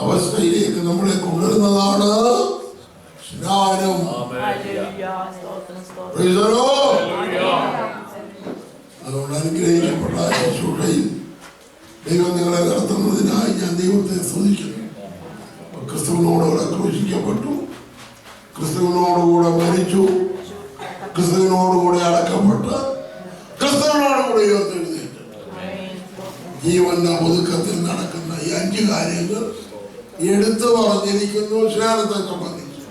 S1: അവസ്ഥയിലേക്ക് നമ്മളെ കൊണ്ടുവരുന്നതാണ് സ്നാനം. അതുകൊണ്ട് അനുഗ്രഹിക്കപ്പെട്ട ശുശ്രൂഷയിൽ ദൈവം നിങ്ങളെ നടത്തുന്നതിനായി ഞാൻ ദൈവത്തെ സ്തുതിക്കുന്നു. ക്രിസ്തുവിനോടുകൂടെ ക്രൂശിക്കപ്പെട്ടു, ക്രിസ്തുവിനോടുകൂടെ മരിച്ചു, ക്രിസ്തുവിനോടുകൂടെ അടക്കപ്പെട്ട്, ക്രിസ്തുവിനോടുകൂടെ ഉയർത്തെഴുന്നേറ്റ് ജീവന്റെ ഒതുക്കത്തിൽ നടക്കുന്ന ഈ 5 കാര്യങ്ങൾ എടുത്തു പറഞ്ഞിരിക്കുന്നു സ്നാനത്തെ സംബന്ധിച്ച്.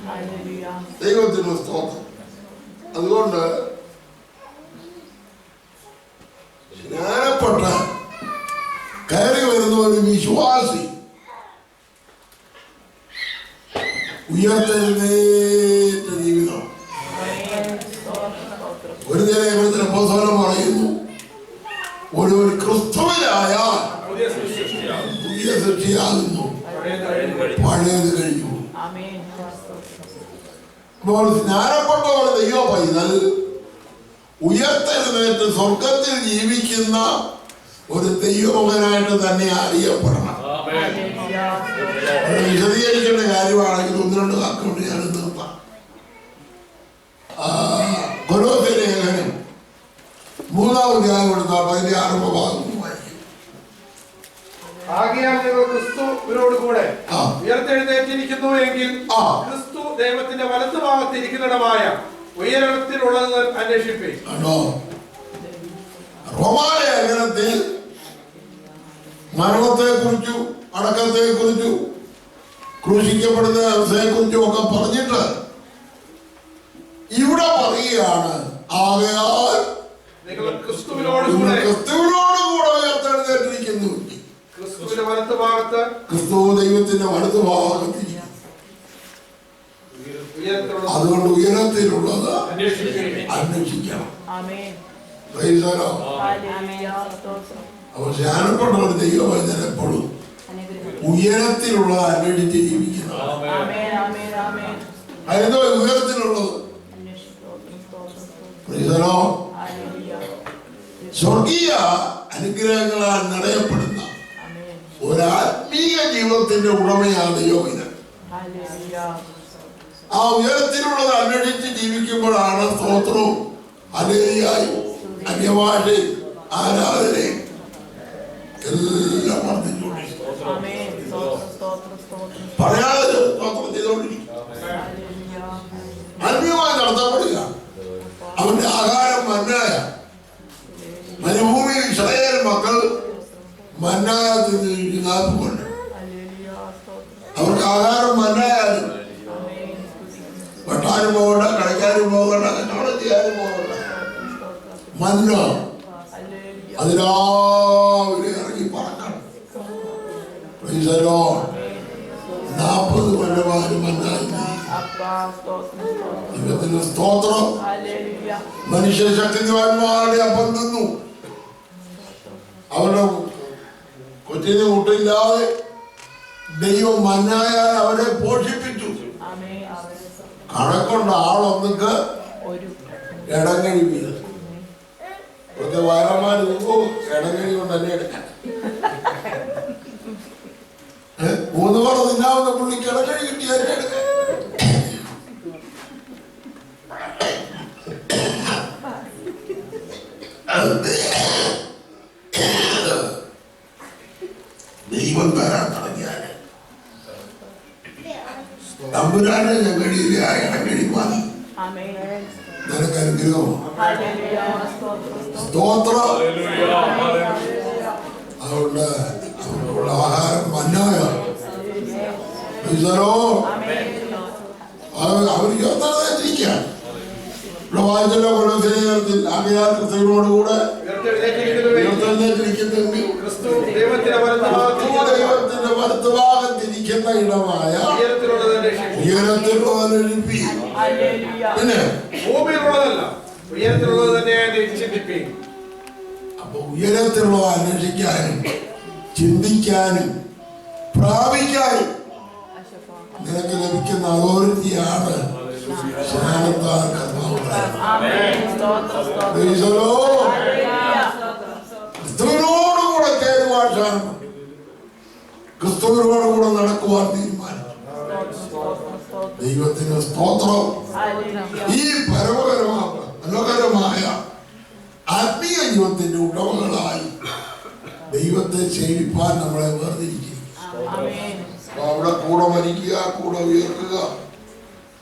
S1: ദൈവത്തിന് സ്തോത്രം. അതുകൊണ്ട് സ്നാനപ്പെട്ട വിശ്വാസി ഉയർത്തെഴുന്നേറ്റ ജീവിതം. ഒരു നിലയത്തിൽ അപ്പോസ്തലൻ പറയുന്നു, ഒരു ക്രിസ്തുവിലായാൽ പുതിയ സൃഷ്ടിയാകുന്നു, പഴയത് കഴിഞ്ഞു. അപ്പോൾ സ്നാനപ്പെട്ടവർ ദൈവ പൈതൽ ഉയർത്തെഴുന്നേറ്റ് സ്വർഗത്തിൽ ജീവിക്കുന്ന ഒരു ദൈവമകനായിട്ട് തന്നെ അറിയപ്പെടണം. വിശദീകരിക്കേണ്ട കാര്യമാണെങ്കിൽ ഒന്ന് രണ്ട് വാക്കുകൊണ്ട് ഞാൻ നിർത്താം. കൊലോസ്യ ലേഖനം 3-ാം അധ്യായം എടുത്താൽ 16 ഭാഗം വായിക്കും.
S2: ആകയാൽ നിങ്ങൾ ക്രിസ്തുവിനോട് കൂടെ ഉയർത്തെഴുന്നേറ്റിരിക്കുന്നു എങ്കിൽ ക്രിസ്തു ദൈവത്തിന്റെ വലത്തുഭാഗത്ത് ഇരിക്കുന്നിടമായ ഉയരത്തിലുള്ളത് അന്വേഷിപ്പേ.
S1: റോമാലേഖനത്തിൽ മരണത്തെ കുറിച്ചും അടക്കത്തെ കുറിച്ചും ക്രൂശിക്കപ്പെടുന്ന അവസ്ഥയെ കുറിച്ചും ഒക്കെ പറഞ്ഞിട്ട് ഇവിടെ പറയുകയാണ്, ആകയാൽ
S2: ക്രിസ്തുവിനോട്
S1: കൂടെ ഉയർത്തെഴുന്നേറ്റിരിക്കുന്നു.
S2: ക്രിസ്തുവിന്റെ വലത്തുഭാഗത്ത്,
S1: ക്രിസ്തു ദൈവത്തിന്റെ വലത്തുഭാഗത്ത്. അതുകൊണ്ട് ഉയരത്തിലുള്ളത് അന്വേഷിക്കണം. അപ്പോൾ ധ്യാനപ്പെട്ട ഒരു ദൈവവചനം എപ്പോഴും ഉയരത്തിലുള്ളത് അന്വേഷിച്ച് ജീവിക്കുന്നു. അതെന്തോ ഉയരത്തിലുള്ളത്? സ്വർഗീയ അനുഗ്രഹങ്ങളാൽ നിറയപ്പെടുന്ന ഒരു ആത്മീയ ജീവിതത്തിന്റെ ഉടമയാണ് ദൈവവിധം. ആ ഉയരത്തിലുള്ളത് അന്വേഷിച്ച് ജീവിക്കുമ്പോഴാണ് സ്തോത്രവും ഹല്ലേലൂയയും അന്യഭാഷയും ആരാധനയും എല്ലാം വർദ്ധിച്ചുകൊണ്ടിരിക്കും. പറയാതെ സ്തോത്രം ചെയ്തുകൊണ്ടിരിക്കും. അന്യമായി നടത്തപ്പെടുക. അവന്റെ ആഹാരം മന്നായ. മരുഭൂമിയിൽ ഇസ്രായേൽ മക്കൾ മന്നായ തിന്നിരിക്കുന്നുണ്ട്. അവർക്ക് ആഹാരം മന്നായാലും വെട്ടാനും പോകണ്ട, കളിക്കാനും പോകണ്ട, കച്ചവടം ചെയ്യാനും പോകണ്ട. മന്ന അതിരാവിലെ ഇറങ്ങി പറക്കണം. 40 കൊല്ലമാരും മന്നായി. ദൈവത്തിന് സ്തോത്രം. മനുഷ്യ ശക്തിവാന്മാരുടെ അപ്പം തിന്നു. അവരുടെ കൊച്ചിന് കൂട്ടില്ലാതെ ദൈവം മന്നായാൽ അവരെ പോഷിപ്പിച്ചു. കണക്കൊണ്ട് ആളൊന്നിക്ക് ഇടങ്ങഴി വീട്. ഇവിടുത്തെ വയറന്മാര് ഇടങ്ങഴി കൊണ്ട് തന്നെ എടുക്കാൻ 3 പേർ തിന്നാവുന്ന പുള്ളിക്ക് ഇടങ്ങഴി കിട്ടി തന്നെ എടുക്കാൻ. ദൈവം തരാൻ തുടങ്ങിയാൽ തമ്പുരാനെ ഞങ്ങളിലെ ആ ഇടങ്ങഴി മതി. നിനക്ക് അനുഗ്രഹം. സ്തോത്രം. അതുകൊണ്ട് അവർക്കുള്ള ആഹാരം മന്നായ. അവർ യോഗ്യതയിലിരിക്കുകയാണ്. ഇവിടെ വായിച്ചല്ലോ കൊലോസ്യ ലേഖനത്തിൽ, ആകയാൽ ക്രിസ്തുവിനോടുകൂടെ ഉയർത്തെഴുന്നേറ്റിരിക്കുന്നെങ്കിൽ ക്രിസ്തു ദൈവത്തിന്റെ വലത്തുഭാഗത്തിരിക്കുന്ന ഇടമായ ഉയരത്തിലുള്ളത് അന്വേഷിപ്പീൻ. പിന്നെ
S2: ഭൂമിയിലുള്ളതല്ല, ഉയരത്തിലുള്ളത് തന്നെ ചിന്തിപ്പീൻ.
S1: അപ്പൊ ഉയരത്തിലുള്ളത് അന്വേഷിക്കാനും ചിന്തിക്കാനും പ്രാപിക്കാനും നിനക്ക് ലഭിക്കുന്ന അതോറിറ്റിയാണ് സ്നാനത്താൽ കർത്താവ്. ക്രിസ്തുവിനോടുകൂടെ ചേരുവാൻ സാധനം, ക്രിസ്തുവിനോടുകൂടെ നടക്കുവാൻ തീരുമാനിച്ചു. ദൈവത്തിന് സ്തോത്രം. ഈ മനോഹരമായ ആത്മീയ ജീവിതത്തിന്റെ ഉടമകളായി ദൈവത്തെ സേവിപ്പാൻ നമ്മളെ വേർതിരിക്കുന്നു. അവിടെ കൂടെ മരിക്കുക, കൂടെ ഉയർക്കുക,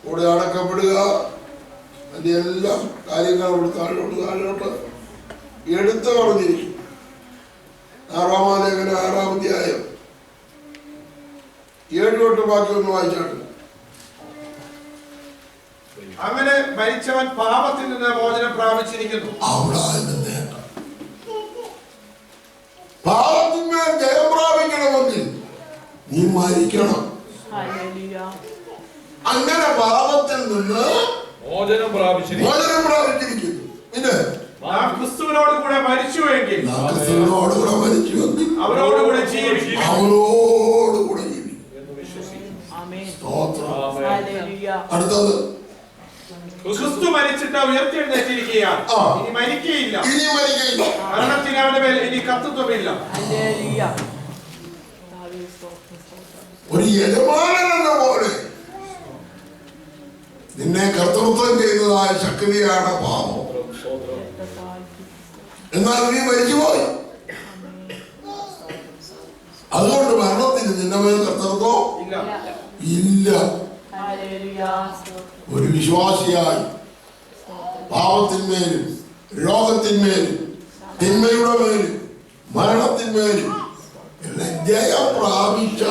S1: കൂടെ അടക്കപ്പെടുക, അതിന്റെ എല്ലാം കാര്യങ്ങൾ താഴോട്ട് എടുത്തു പറഞ്ഞിരിക്കും. 6-ാം ലേഖനം 6-ാം അധ്യായം 7 ബാക്കി ഒന്ന് വായിച്ചാണ്.
S2: അങ്ങനെ മരിച്ചവൻ പാപത്തിൽ നിന്ന് മോചനം പ്രാപിച്ചിരിക്കുന്നു.
S1: പാപത്തിന്മേൽ ജയം പ്രാപിക്കണമെന്ന് നീ മരിക്കണം. അങ്ങനെ പാപത്തിൽ നിന്ന്
S3: മോചനം
S1: പ്രാപിച്ചിരിക്കുന്നു. പിന്നെ
S2: നാം ക്രിസ്തുവിനോട് കൂടെ മരിച്ചുവെങ്കിൽ
S1: അവരോടുകൂടെ ജീവിക്കും. അടുത്തത്
S2: ക്രിസ്തു മരിച്ചിട്ട് ഉയർത്തെഴുന്നേറ്റിരിക്കുകയാണ്. ഇനി മരിക്കുകയില്ല. മരണത്തിന് അവന്റെ മേൽ ഇനി കർത്തൃത്വമില്ല.
S1: ഒരു യജമാനൻ എന്ന പോലെ നിന്നെ കർത്തൃത്വം ചെയ്യുന്നതായ ശക്തിയാണ് പാപം. എന്നാൽ നീ മരിച്ചുപോയി. അതുകൊണ്ട് മരണത്തിന് നിന്റെ മേൽ കർത്തൃത്വം ഇല്ല. ഒരു വിശ്വാസിയായി പാപത്തിന്മേലും രോഗത്തിന്മേലും തിന്മയുടെ മേലും മരണത്തിന്മേലും എല്ലാം ജയം പ്രാപിച്ച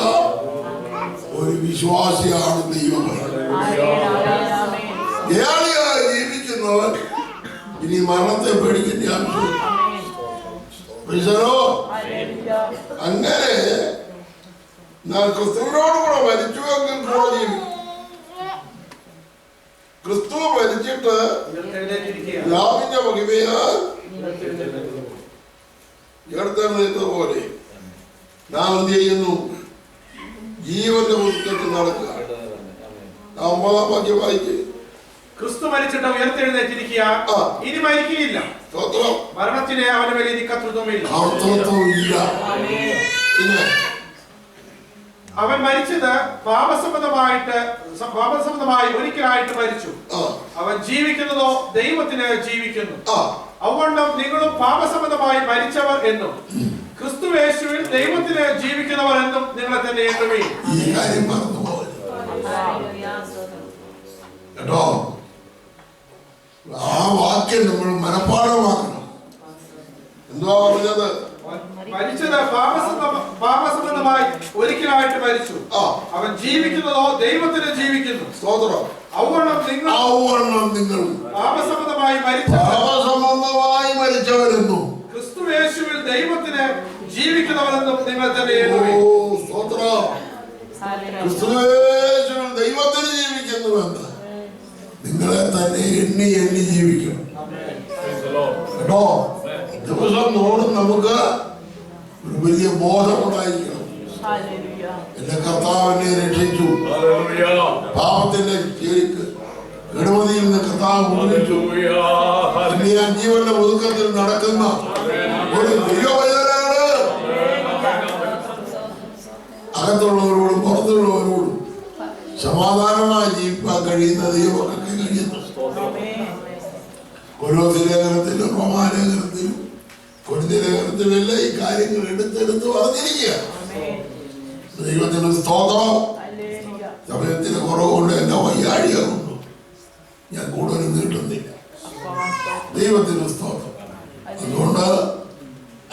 S1: ഒരു വിശ്വാസിയാണ് ദൈവം. ദയാളിയായി ജീവിക്കുന്നവൻ ഇനി മരണത്തെ പേടിക്കേണ്ട ആവശ്യമില്ല. അങ്ങനെ ക്രിസ്തുവിനോടുകൂടെ മരിച്ചുവെങ്കിൽ കൂടെ ജീവിക്കും. ക്രിസ്തു മരിച്ചിട്ട് ലാഭിന്റെ മഹിമയാൽ ഉയർത്തെഴുന്നേറ്റതുപോലെ നാം എന്ത് ചെയ്യുന്നു? ജീവന്റെ പുസ്തകത്തിൽ നടക്കുക. 9-ാം വാക്യം വായിച്ച്
S2: ക്രിസ്തു മരിച്ചിട്ട് ഉയർത്തെഴുന്നേറ്റിരിക്കുക, ഇനി മരിക്കുകയില്ല. മരണത്തിന് അവന്റെ മേൽ ഇനി കർത്തൃത്വമില്ല.
S1: പിന്നെ
S2: അവൻ മരിച്ചത് പാപസംബന്ധമായി ഒരിക്കലായിട്ട് മരിച്ചു. അവൻ ജീവിക്കുന്നതോ ദൈവത്തിന് ജീവിക്കുന്നു. അതുകൊണ്ടും നിങ്ങളും പാപസംബന്ധമായി മരിച്ചവർ എന്നും ക്രിസ്തുയേശുവിൽ ദൈവത്തിന് ജീവിക്കുന്നവർ എന്നും നിങ്ങളെ തന്നെ എണ്ണുകയും.
S1: കേട്ടോ, ആ വാക്യം നമ്മൾ മനഃപ്പാഠമാക്കണം. എന്തുവാ പറഞ്ഞത്?
S2: മരിച്ചത് പാപസംബന്ധമായി ഒരിക്കലായിട്ട് മരിച്ചു. അവൻ ജീവിക്കുന്നതോ ദൈവത്തിന് ജീവിക്കുന്നു. ഔവണ്ണം നിങ്ങൾ പാപസംബന്ധമായി
S1: മരിച്ചവരെന്നും
S2: ക്രിസ്തുയേശുവിൽ ദൈവത്തിന് ജീവിക്കുന്നവരെന്നും നിങ്ങൾ തന്നെ എണ്ണുകയും.
S1: ക്രിസ്തുയേശുവിൽ ദൈവത്തിന് ജീവിക്കുന്നുവെന്ന് നിങ്ങളെ തന്നെ എണ്ണി ജീവിക്കണം. കേട്ടോ, ദിവസം തോറും നമുക്ക് ഒരു വലിയ ബോധമുണ്ടായിരിക്കണം. എന്റെ കർത്താവിനെ രക്ഷിച്ചു, പാപത്തിന്റെ കെടുമതിയിൽ നിന്ന് കർത്താവ് മുറിച്ചു. ഞാൻ ജീവന്റെ ഒതുക്കത്തിൽ നടക്കുന്ന ഒരു ദൈവവചനാണ്. അകത്തുള്ളവരോടും പുറത്തുള്ളവരോടും സമാധാനമായി ജീവിക്കാൻ കഴിയുന്ന ദൈവമൊക്കെ കഴിയുന്നു. കൊലോസ്യ ലേഖനത്തിലും റോമാലേഖനത്തിലും കൊരിന്ത്യ ലേഖനത്തിലും എല്ലാം ഈ കാര്യങ്ങൾ എടുത്തെടുത്ത് പറഞ്ഞിരിക്കുക. ദൈവത്തിന് സ്തോത്രം. സമയത്തിന് കുറവുകൊണ്ട് എന്നെ വയ്യാഴികളുണ്ട്, ഞാൻ കൂടുതലും നീട്ടുന്നില്ല. ദൈവത്തിന് സ്തോത്രം. അതുകൊണ്ട്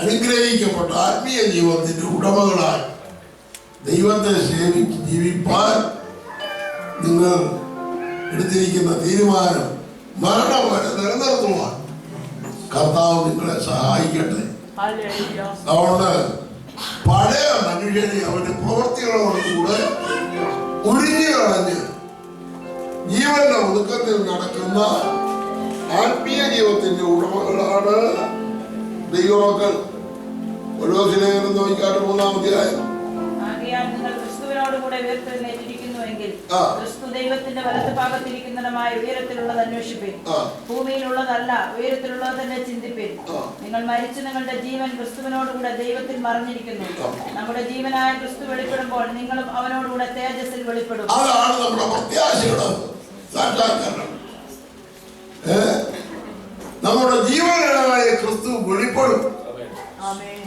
S1: അനുഗ്രഹിക്കപ്പെട്ട ആത്മീയ ജീവിതത്തിന്റെ ഉടമകളായി ദൈവത്തെ സേവിച്ച് ജീവിപ്പാൻ നിങ്ങൾ എടുത്തിരിക്കുന്ന തീരുമാനം മരണം വരെ നിലനിർത്തുവാൻ കർത്താവ് നിങ്ങളെ സഹായിക്കട്ടെ. അതുകൊണ്ട് പഴയ മനുഷ്യനെ അവന്റെ പ്രവൃത്തികളോട് കൂടെ ഒഴിഞ്ഞു കളഞ്ഞ് ജീവന്റെ ഒതുക്കത്തിൽ നടക്കുന്ന ആത്മീയ ജീവിതത്തിന്റെ ഉടമകളാണ് ദൈവമക്കൾ. കൊലോസ്യ ലേഖനം നോക്കിക്കാട്ട് 3-ാം അധ്യായം.
S4: ക്രിസ്തുവിനോടുകൂടെ ഉയർത്തെഴുന്നേറ്റിരിക്കുന്നുവെങ്കിൽ ക്രിസ്തു ദൈവത്തിന്റെ വലത്ത് ഭാഗത്തിരിക്കുന്നതുമായ ഉയരത്തിലുള്ളത് അന്വേഷിപ്പിൻ. ഭൂമിയിലുള്ളതല്ല, ഉയരത്തിലുള്ളത് തന്നെ ചിന്തിപ്പിൻ. നിങ്ങൾ മരിച്ചു, നിങ്ങളുടെ ജീവൻ ക്രിസ്തുവിനോടുകൂടെ ദൈവത്തിൽ മറഞ്ഞിരിക്കുന്നു. നമ്മുടെ ജീവനായ ക്രിസ്തു വെളിപ്പെടുമ്പോൾ നിങ്ങളും അവനോടുകൂടെ തേജസ്സിൽ വെളിപ്പെടും.
S1: അതാണ് നമ്മുടെ പ്രത്യാശയുടെ സാക്ഷാത്കാരം. നമ്മുടെ ജീവനായ ക്രിസ്തു വെളിപ്പെടും.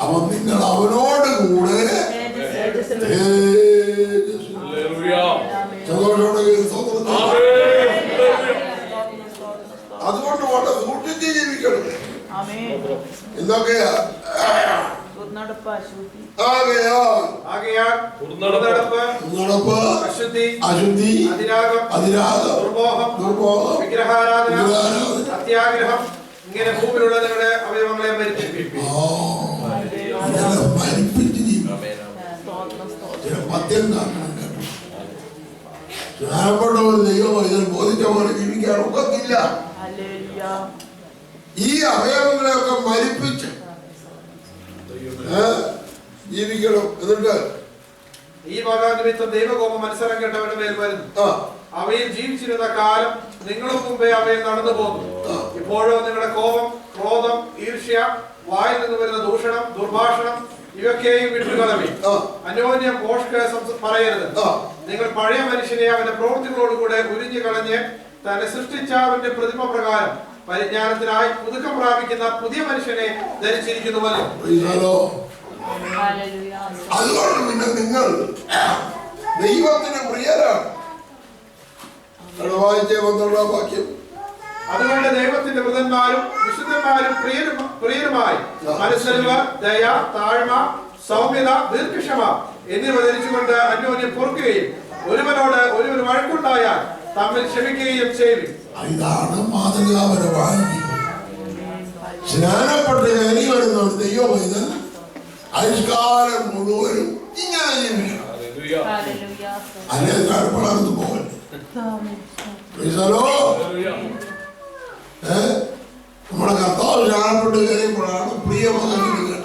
S1: അവൻ നിങ്ങൾ അവനോട് കൂടെ അതുകൊണ്ട് വളരെ സൂക്ഷിച്ച് ജീവിക്കണം. എന്തൊക്കെയാ? അശുദ്ധി, അതിരാഗം, ദുർമോഹം,
S2: വിഗ്രഹാരാധന, അത്യാഗ്രഹം, ഇങ്ങനെ ഭൂമിയിലുള്ള നിങ്ങളുടെ അവയവങ്ങളെ മരിപ്പിക്കും.
S1: സത്യം കാക്കണം കേട്ടോ. സ്നാനപ്പെട്ടവർ ദൈവം ഇതിൽ ബോധിച്ച പോലെ ജീവിക്കാൻ ഒക്കത്തില്ല. ഈ അവയവങ്ങളെയൊക്കെ മരിപ്പിച്ച് ജീവിക്കണം. എന്നിട്ട്
S2: ഈ മഹാനിമിത്തം ദൈവകോപം മത്സരം കേട്ടവരുടെ മേൽ വരുന്നു. അവയിൽ ജീവിച്ചിരുന്ന കാലം നിങ്ങളും മുമ്പേ അവയിൽ നടന്നു പോന്നു. ഇപ്പോഴോ നിങ്ങളുടെ കോപം, ക്രോധം, ഈർഷ്യ, വായിൽ നിന്ന് വരുന്ന ദൂഷണം, ദുർഭാഷണം ഇവയൊക്കെയും വിട്ടുകളവി. അന്യോന്യം പറയരുത്. നിങ്ങൾ പഴയ മനുഷ്യനെ അവന്റെ പ്രവൃത്തികളോടുകൂടെ ഉരിഞ്ഞു കളഞ്ഞ് തന്നെ സൃഷ്ടിച്ച അവന്റെ പ്രതിമ പ്രകാരം പരിജ്ഞാനത്തിനായി പുതുക്കം പ്രാപിക്കുന്ന പുതിയ മനുഷ്യനെ ധരിച്ചിരിക്കുന്നുവല്ലോ.
S1: അതുകൊണ്ട് പിന്നെ നിങ്ങൾ ദൈവത്തിന് പ്രിയരാണ്. വാക്യം.
S2: അതുകൊണ്ട് ദൈവത്തിന്റെ വൃതന്മാരും വിശുദ്ധന്മാരും പ്രിയരുമായി മനസ്സലിവ്, ദയ, താഴ്മ, സൗമ്യത, ദീർഘക്ഷമ എന്നിവ ധരിച്ചുകൊണ്ട് അന്യോന്യം പൊറുക്കുകയും ഒരുവനോട് ഒരുവൻ വഴക്കുണ്ടായാൽ തമ്മിൽ ക്ഷമിക്കുകയും ചെയ്യും.
S1: ഇതാണ് മാതൃകാപരമായി സ്നാനപ്പെട്ട് കയറി വരുന്ന ഒരു ദൈവമൈതൽ ആയുഷ്കാലം മുഴുവനും ഇങ്ങനെ ജീവിക്കണം. അല്ലെ വളർന്നു പോകൽ. നമ്മുടെ കർത്താവ് സ്നാനപ്പെട്ട് കയറിയപ്പോഴാണ് പ്രിയമകൻ കേട്ടത്.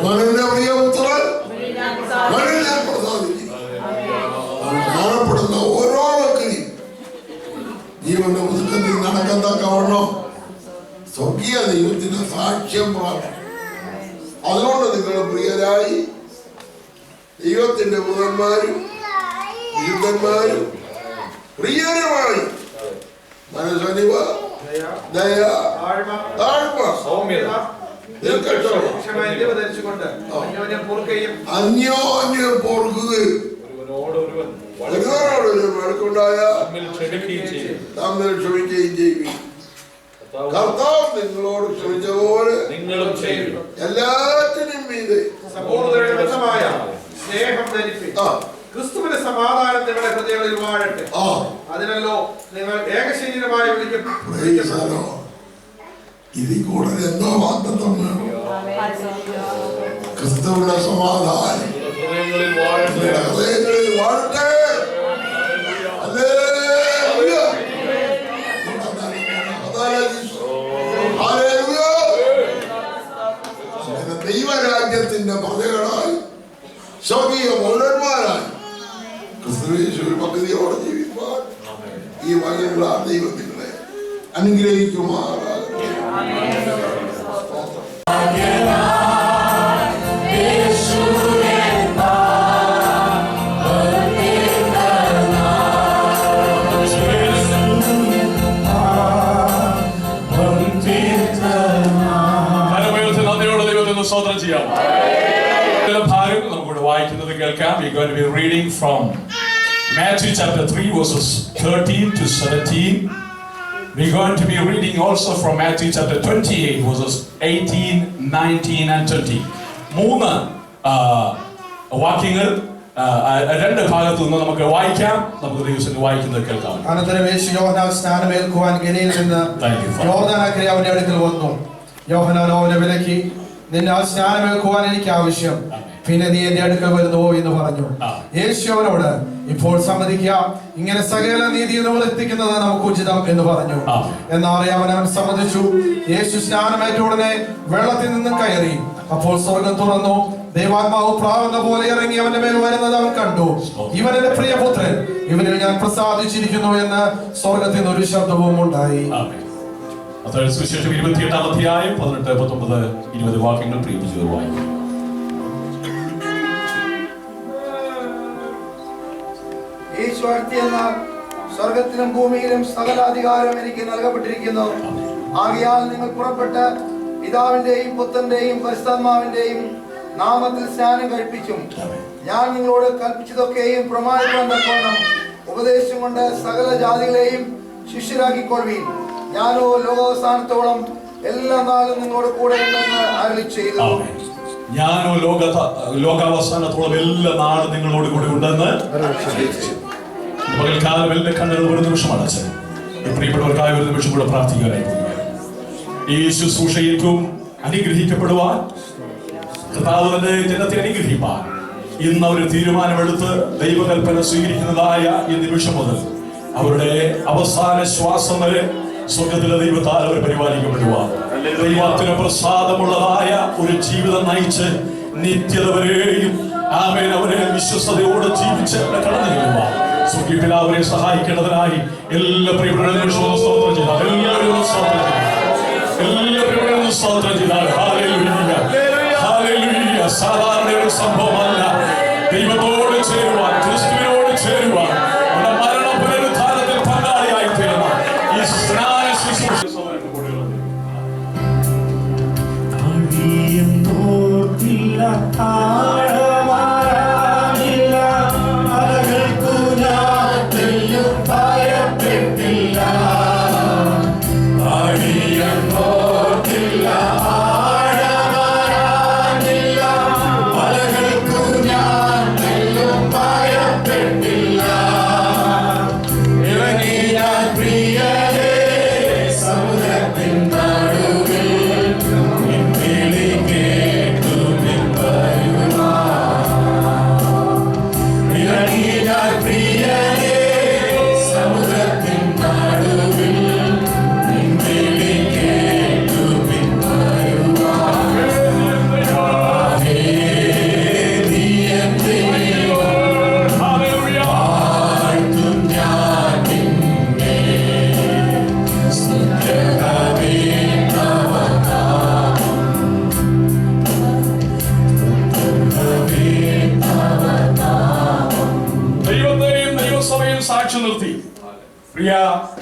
S1: അവനെന്റെ പ്രിയപുത്രൻ ഞാൻ പ്രസാദിക്കുന്നു. സ്നാനപ്പെടുന്ന ഓരോ വ്യക്തിയും ജീവന്റെ പുതുക്കത്തിൽ നടക്കത്തക്കവണ്ണം സ്വർഗീയ ദൈവത്തിന് സാക്ഷ്യം പ്രാപിക്കും. അതുകൊണ്ട് നിങ്ങൾ പ്രിയരായി ദൈവത്തിന്റെ പുത്രന്മാരും വിശുദ്ധന്മാരും പ്രിയരുമായി മനസ്സലിവ, ദയ, താഴ്മ,
S2: സൗമ്യത,
S1: അന്യോന്യം പൊറുക്കുകയും ഒരുവനോടൊരു വഴക്കുണ്ടായാൽ തമ്മിൽ ക്ഷമിക്കുകയും ചെയ്യും. കർത്താവ് നിങ്ങളോട് ക്ഷമിച്ച പോലെ
S3: നിങ്ങളും ചെയ്യും.
S1: എല്ലാറ്റിനും മീതെ
S2: സമ്പൂർണ്ണമായ സ്നേഹം ധരിപ്പിൻ. ക്രിസ്തുവിന്റെ സമാധാനം നിങ്ങളുടെ ഹൃദയങ്ങളിൽ വാഴട്ടെ. അതിനല്ലോ നിങ്ങൾ ഏകശരീരമായി വിളിക്കപ്പെടുന്നു.
S1: ഇതിൽ കൂടുതൽ എന്തോ വാഗ്ദത്തം വേണം. ക്രിസ്തുവിന്റെ സമാധാനം ഹൃദയങ്ങളിൽ വാഴട്ടെ. ദൈവരാജ്യത്തിന്റെ പ്രജകളായി സ്വർഗീയ പൗരന്മാരായി ക്രിസ്തുയേശുവിൽ പദ്ധതിയോടെ ജീവിപ്പാൻ ഈ വകയുള്ള ദൈവം നിങ്ങളെ അനുഗ്രഹിക്കുമാറാകട്ടെ.
S3: സ്തോത്രം ചെയ്യാം. ഭാഗം നമുക്കിവിടെ വായിക്കുന്നത് കേൾക്കാം. We are going to be reading from Matthew chapter 3 verses 13 to 17. We are going to be reading also from Matthew chapter 28 verses 18, 19 and 20. മൂന്ന് വാക്യങ്ങൾ രണ്ട് ഭാഗത്തു നിന്ന് നമുക്ക് വായിക്കാം. നമുക്ക് ദിവസം വായിക്കുന്നത് കേൾക്കാം.
S2: അനന്തരം യേശു യോഹന്നാൻ സ്നാനമേൽക്കുവാൻ ഗലീലയിൽ നിന്ന് യോർദാനക്കരെ അവന്റെ അടുക്കൽ വന്നു. യോഹന്നാൻ അവനെ വിലക്കി, നിന്നാൽ സ്നാനമേൽക്കുവാൻ എനിക്ക് ആവശ്യം, പിന്നെ നീ എന്റെ അടുക്കൽ വരുന്നുവോ എന്ന് പറഞ്ഞു. യേശു അവനോട്, ഇപ്പോൾ സമ്മതിക്കുക, ഇങ്ങനെ സകല നീതി നിവർത്തിക്കുന്നത് നമുക്ക് ഉചിതം എന്ന് പറഞ്ഞു. എന്നാൽ അവൻ സമ്മതിച്ചു. യേശു സ്നാനമേറ്റ ഉടനെ വെള്ളത്തിൽ നിന്നും കയറി. അപ്പോൾ സ്വർഗം തുറന്നു. ദൈവാത്മാവ് പ്രാവുന്ന പോലെ ഇറങ്ങി അവന്റെ മേൽ വരുന്നത് അവൻ കണ്ടു. ഇവൻ എന്റെ പ്രിയപുത്രൻ, ഇവനിൽ ഞാൻ പ്രസാദിച്ചിരിക്കുന്നു എന്ന് സ്വർഗത്തിൽ നിന്ന് ഒരു ശബ്ദവും ഉണ്ടായി.
S3: സുവിശേഷം 28-ാം അധ്യായം 18, 19, 20 വാക്യങ്ങൾ പ്രിയപ്പെട്ടവർ വായിക്കും.
S5: യേശു അടുത്തെന്നാൽ സ്വർഗത്തിലും ഭൂമിയിലും സകല അധികാരം എനിക്ക് നൽകപ്പെട്ടിരിക്കുന്നു. ആകയാൽ നിങ്ങൾ പുറപ്പെട്ട് പിതാവിന്റെയും പുത്രന്റെയും പരിശുദ്ധാത്മാവിന്റെയും നാമത്തിൽ സ്നാനം കഴിപ്പിച്ചും ഞാൻ നിങ്ങളോട് കൽപ്പിച്ചതൊക്കെയും പ്രമാണിക്കാൻ തക്കവണ്ണം ഉപദേശം കൊണ്ട് സകല ജാതികളെയും ശിഷ്യരാക്കിക്കൊള്ളുവീൻ. ഞാനോ ലോകാവസാനത്തോളം എല്ലാ നാളും നിങ്ങളോട് കൂടെ ഉണ്ടെന്ന് അരുളി ചെയ്തു.
S3: ഞാനോ ലോകാവസാനത്തോളം എല്ലാ നാളും നിങ്ങളോട് കൂടെ ഉണ്ടെന്ന് പകൽക്കാലം എല്ലാം കണ്ടത് ഒരു നിമിഷമാണ് അച്ഛൻ. പ്രിയപ്പെട്ടവർക്കായ ഒരു നിമിഷം കൂടെ പ്രാർത്ഥിക്കാനായി ഈ ശുശ്രൂഷയിൽക്കും അനുഗ്രഹിക്കപ്പെടുവാൻ, കർത്താവ് തന്റെ ജനത്തെ അനുഗ്രഹിപ്പാൻ ഇന്ന് അവർ തീരുമാനമെടുത്ത് ദൈവകൽപ്പന സ്വീകരിക്കുന്നതായ ഈ നിമിഷം മുതൽ അവരുടെ അവസാന ശ്വാസം വരെ സ്വർഗത്തിലെ ദൈവത്താൽ അവർ പരിപാലിക്കപ്പെടുവാൻ, ദൈവത്തിന് പ്രസാദമുള്ളതായ ഒരു ജീവിതം നയിച്ച് നിത്യത വരെയും ആമേൻ അവരെ വിശ്വസ്തയോടെ ജീവിച്ച് കടന്നു ചെല്ലുവാൻ സ്വർഗീയ അവരെ സഹായിക്കേണ്ടതിനായി എല്ലാ പ്രിയപ്പെട്ടവരും സ്തോത്രം ചെയ്താൽ, എല്ലാവരും സ്തോത്രം ചെയ്താൽ, എല്ലാ പ്രിയപ്പെട്ടവരും സ്തോത്രം ചെയ്താൽ. Hallelujah, hallelujah. സാധാരണ ഒരു സംഭവമല്ല. ദൈവത്തോട് ചേരുവാൻ, ക്രിസ്തുവിനോട് ചേരുവാൻ, നമ്മുടെ മരണ പുനരുദ്ധാനത്തിൽ പങ്കാളിയായി തീരുന്ന ഈ സ്നാന ശുശ്രൂഷ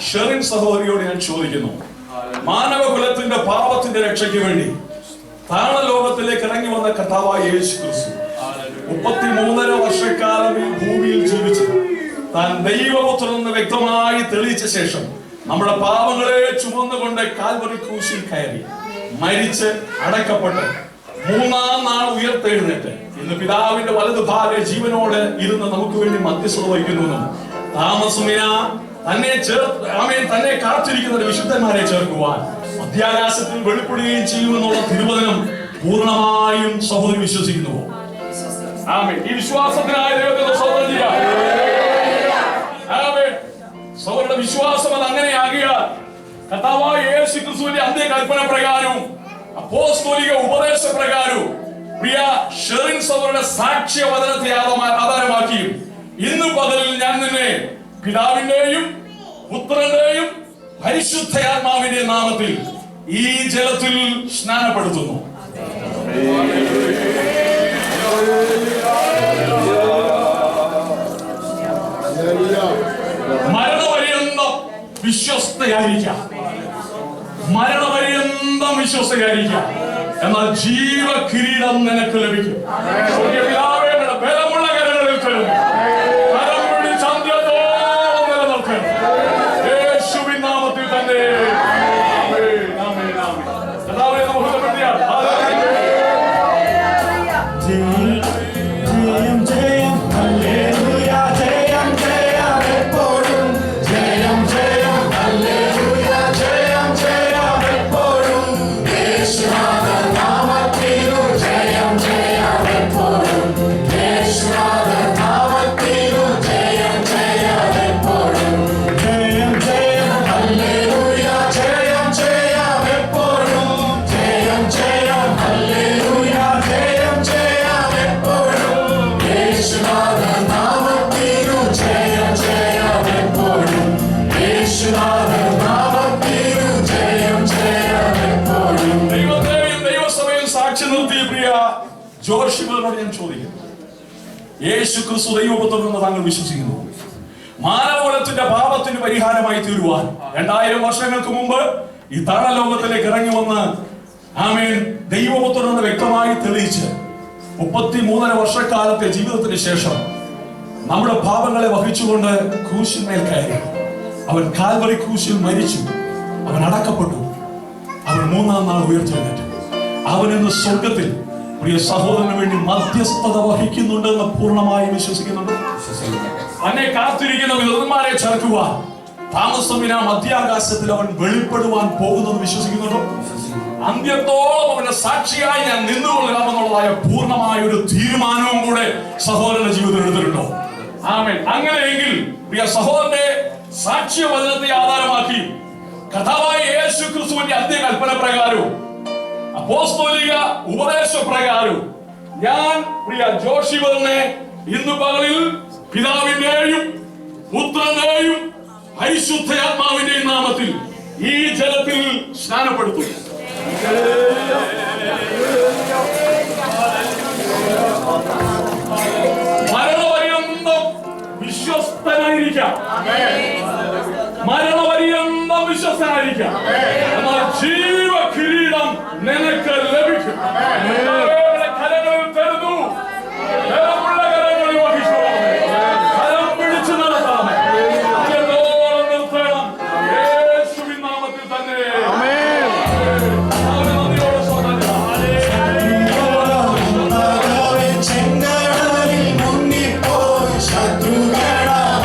S3: ഷെറിൻ സഹോദരിയോട് ഞാൻ ചോദിക്കുന്നു, മാനവകുലത്തിന്റെ പാപത്തിന്റെ രക്ഷയ്ക്ക് വേണ്ടി താണലോകത്തിലേക്ക് ഇറങ്ങി വന്ന കർത്താവായ യേശു ക്രിസ്തു 33.5 വർഷക്കാലം ഈ ഭൂമിയിൽ ജീവിച്ചു താൻ ദൈവപുത്രനെന്ന് വ്യക്തമായി തെളിയിച്ച ശേഷം നമ്മുടെ പാപങ്ങളെ ചുമന്നുകൊണ്ട് കാൽവരി ക്രൂശിൽ കയറി മരിച്ച് അടക്കപ്പെട്ട് 3-ാം നാൾ ഉയർത്തെഴുന്നേറ്റ് ഇന്ന് പിതാവിന്റെ വലതുഭാഗെ ജീവനോട് ഇരുന്ന് നമുക്ക് വേണ്ടി മധ്യസ്ഥത വഹിക്കുന്നു. താമസമിന തന്നെ കാത്തിരിക്കുന്ന വിശുദ്ധന്മാരെ ചേർക്കുവാൻ മധ്യാകാശത്തിൽ വെളിപ്പെടുകയും ചെയ്യുമെന്നുള്ള തിരുവചനം പൂർണ്ണമായും സഹോദരി വിശ്വസിക്കുന്നു. ഈ വിശ്വാസത്തിനായ സഹോദരുടെ വിശ്വാസം അത് അങ്ങനെയാകിയാൽ കർത്താവായ യേശു ക്രിസ്തുവിന്റെ അന്ത്യകൽപ്പന പ്രകാരവും അപ്പോസ്തോലിക ഉപദേശ പ്രകാരവും പ്രിയ ഷെറിൻ സഹോദരുടെ സാക്ഷ്യവചനത്തെ ആധാരമാക്കിയും ഇന്ന് പകലിൽ ഞാൻ നിന്നെ പിതാവിന്റെയും പുത്രന്റെയും പരിശുദ്ധാത്മാവിന്റെ നാമത്തിൽ ഈ ജലത്തിൽ സ്നാനപ്പെടുത്തുന്നു. മരണപര്യന്തം വിശ്വസ്തയായിരിക്കാം, മരണപര്യന്തം വിശ്വസ്തയായിരിക്കാം, എന്നാൽ ജീവകിരീടം നിനക്ക് ലഭിക്കും. ബലമുള്ള കരങ്ങളിൽ തരുന്നു. യേശുവിൻ നാമത്തിൽ തന്നെ ജോഷികളോട് ഞാൻ ചോദിക്കുന്നു, യേശു ക്രിസ്തു ദൈവപുത്രനെന്ന് താങ്കൾ വിശ്വസിക്കുന്നു? മാനവകുലത്തിന്റെ പാപത്തിന് പരിഹാരമായി തീരുവാൻ 2000 വർഷങ്ങൾക്ക് മുമ്പ് ഈ താണലോകത്തിലേക്ക് ഇറങ്ങി വന്ന് ആമേൻ ദൈവപുത്രനെന്ന് വ്യക്തമായി തെളിയിച്ച് 33.5 വർഷക്കാലത്തെ ജീവിതത്തിന് ശേഷം നമ്മുടെ പാപങ്ങളെ വഹിച്ചുകൊണ്ട് ക്രൂശിന്മേൽ കയറി അവൻ കാൽവരി ക്രൂശിൽ മരിച്ചു, അവൻ അടക്കപ്പെട്ടു, അവൻ 3-ാം നാൾ ഉയർത്തെഴുന്നേറ്റു. അവൻ ഇന്ന് സ്വർഗത്തിൽ പ്രിയ സഹോദരന് വേണ്ടി മധ്യസ്ഥത വഹിക്കുന്നുണ്ടെന്ന് പൂർണ്ണമായും വിശ്വസിക്കുന്നുണ്ട്. തന്നെ കാത്തിരിക്കുന്ന വിധവന്മാരെ ചേർക്കുവാൻ താമസമിന മധ്യാകാശത്തിൽ അവൻ വെളിപ്പെടുവാൻ പോകുന്നത് വിശ്വസിക്കുന്നുണ്ടോ? അന്ത്യത്തോളം അവന്റെ സാക്ഷിയായി ഞാൻ നിന്നുകൊള്ളാമെന്നുള്ളതായ പൂർണ്ണമായ ഒരു തീരുമാനവും കൂടെ സഹോദരന്റെ ജീവിതത്തിൽ എടുത്തിട്ടുണ്ടോ? ആമേൻ. അങ്ങനെയെങ്കിൽ പ്രിയ സഹോദരന്റെ സാക്ഷ്യവചനത്തെ ആധാരമാക്കി കർത്താവായ യേശു ക്രിസ്തുവിന്റെ അന്ത്യകൽപ്പന പ്രകാരവും അപ്പോസ്തോലിക ഉപദേശ പ്രകാരവും ഞാൻ പ്രിയ ജോഷിവറിനെ ഇന്ന് പകലിൽ പിതാവിന്റെയും പുത്രന്റെയും പരിശുദ്ധാത്മാവിന്റെയും നാമത്തിൽ ഈ ജലത്തിൽ സ്നാനപ്പെടുത്തും. മരണപര്യന്തം വിശ്വസ്തനായിരിക്കാം. മരണപര്യന്തം വിശ്വസ്തനായിരിക്കാം.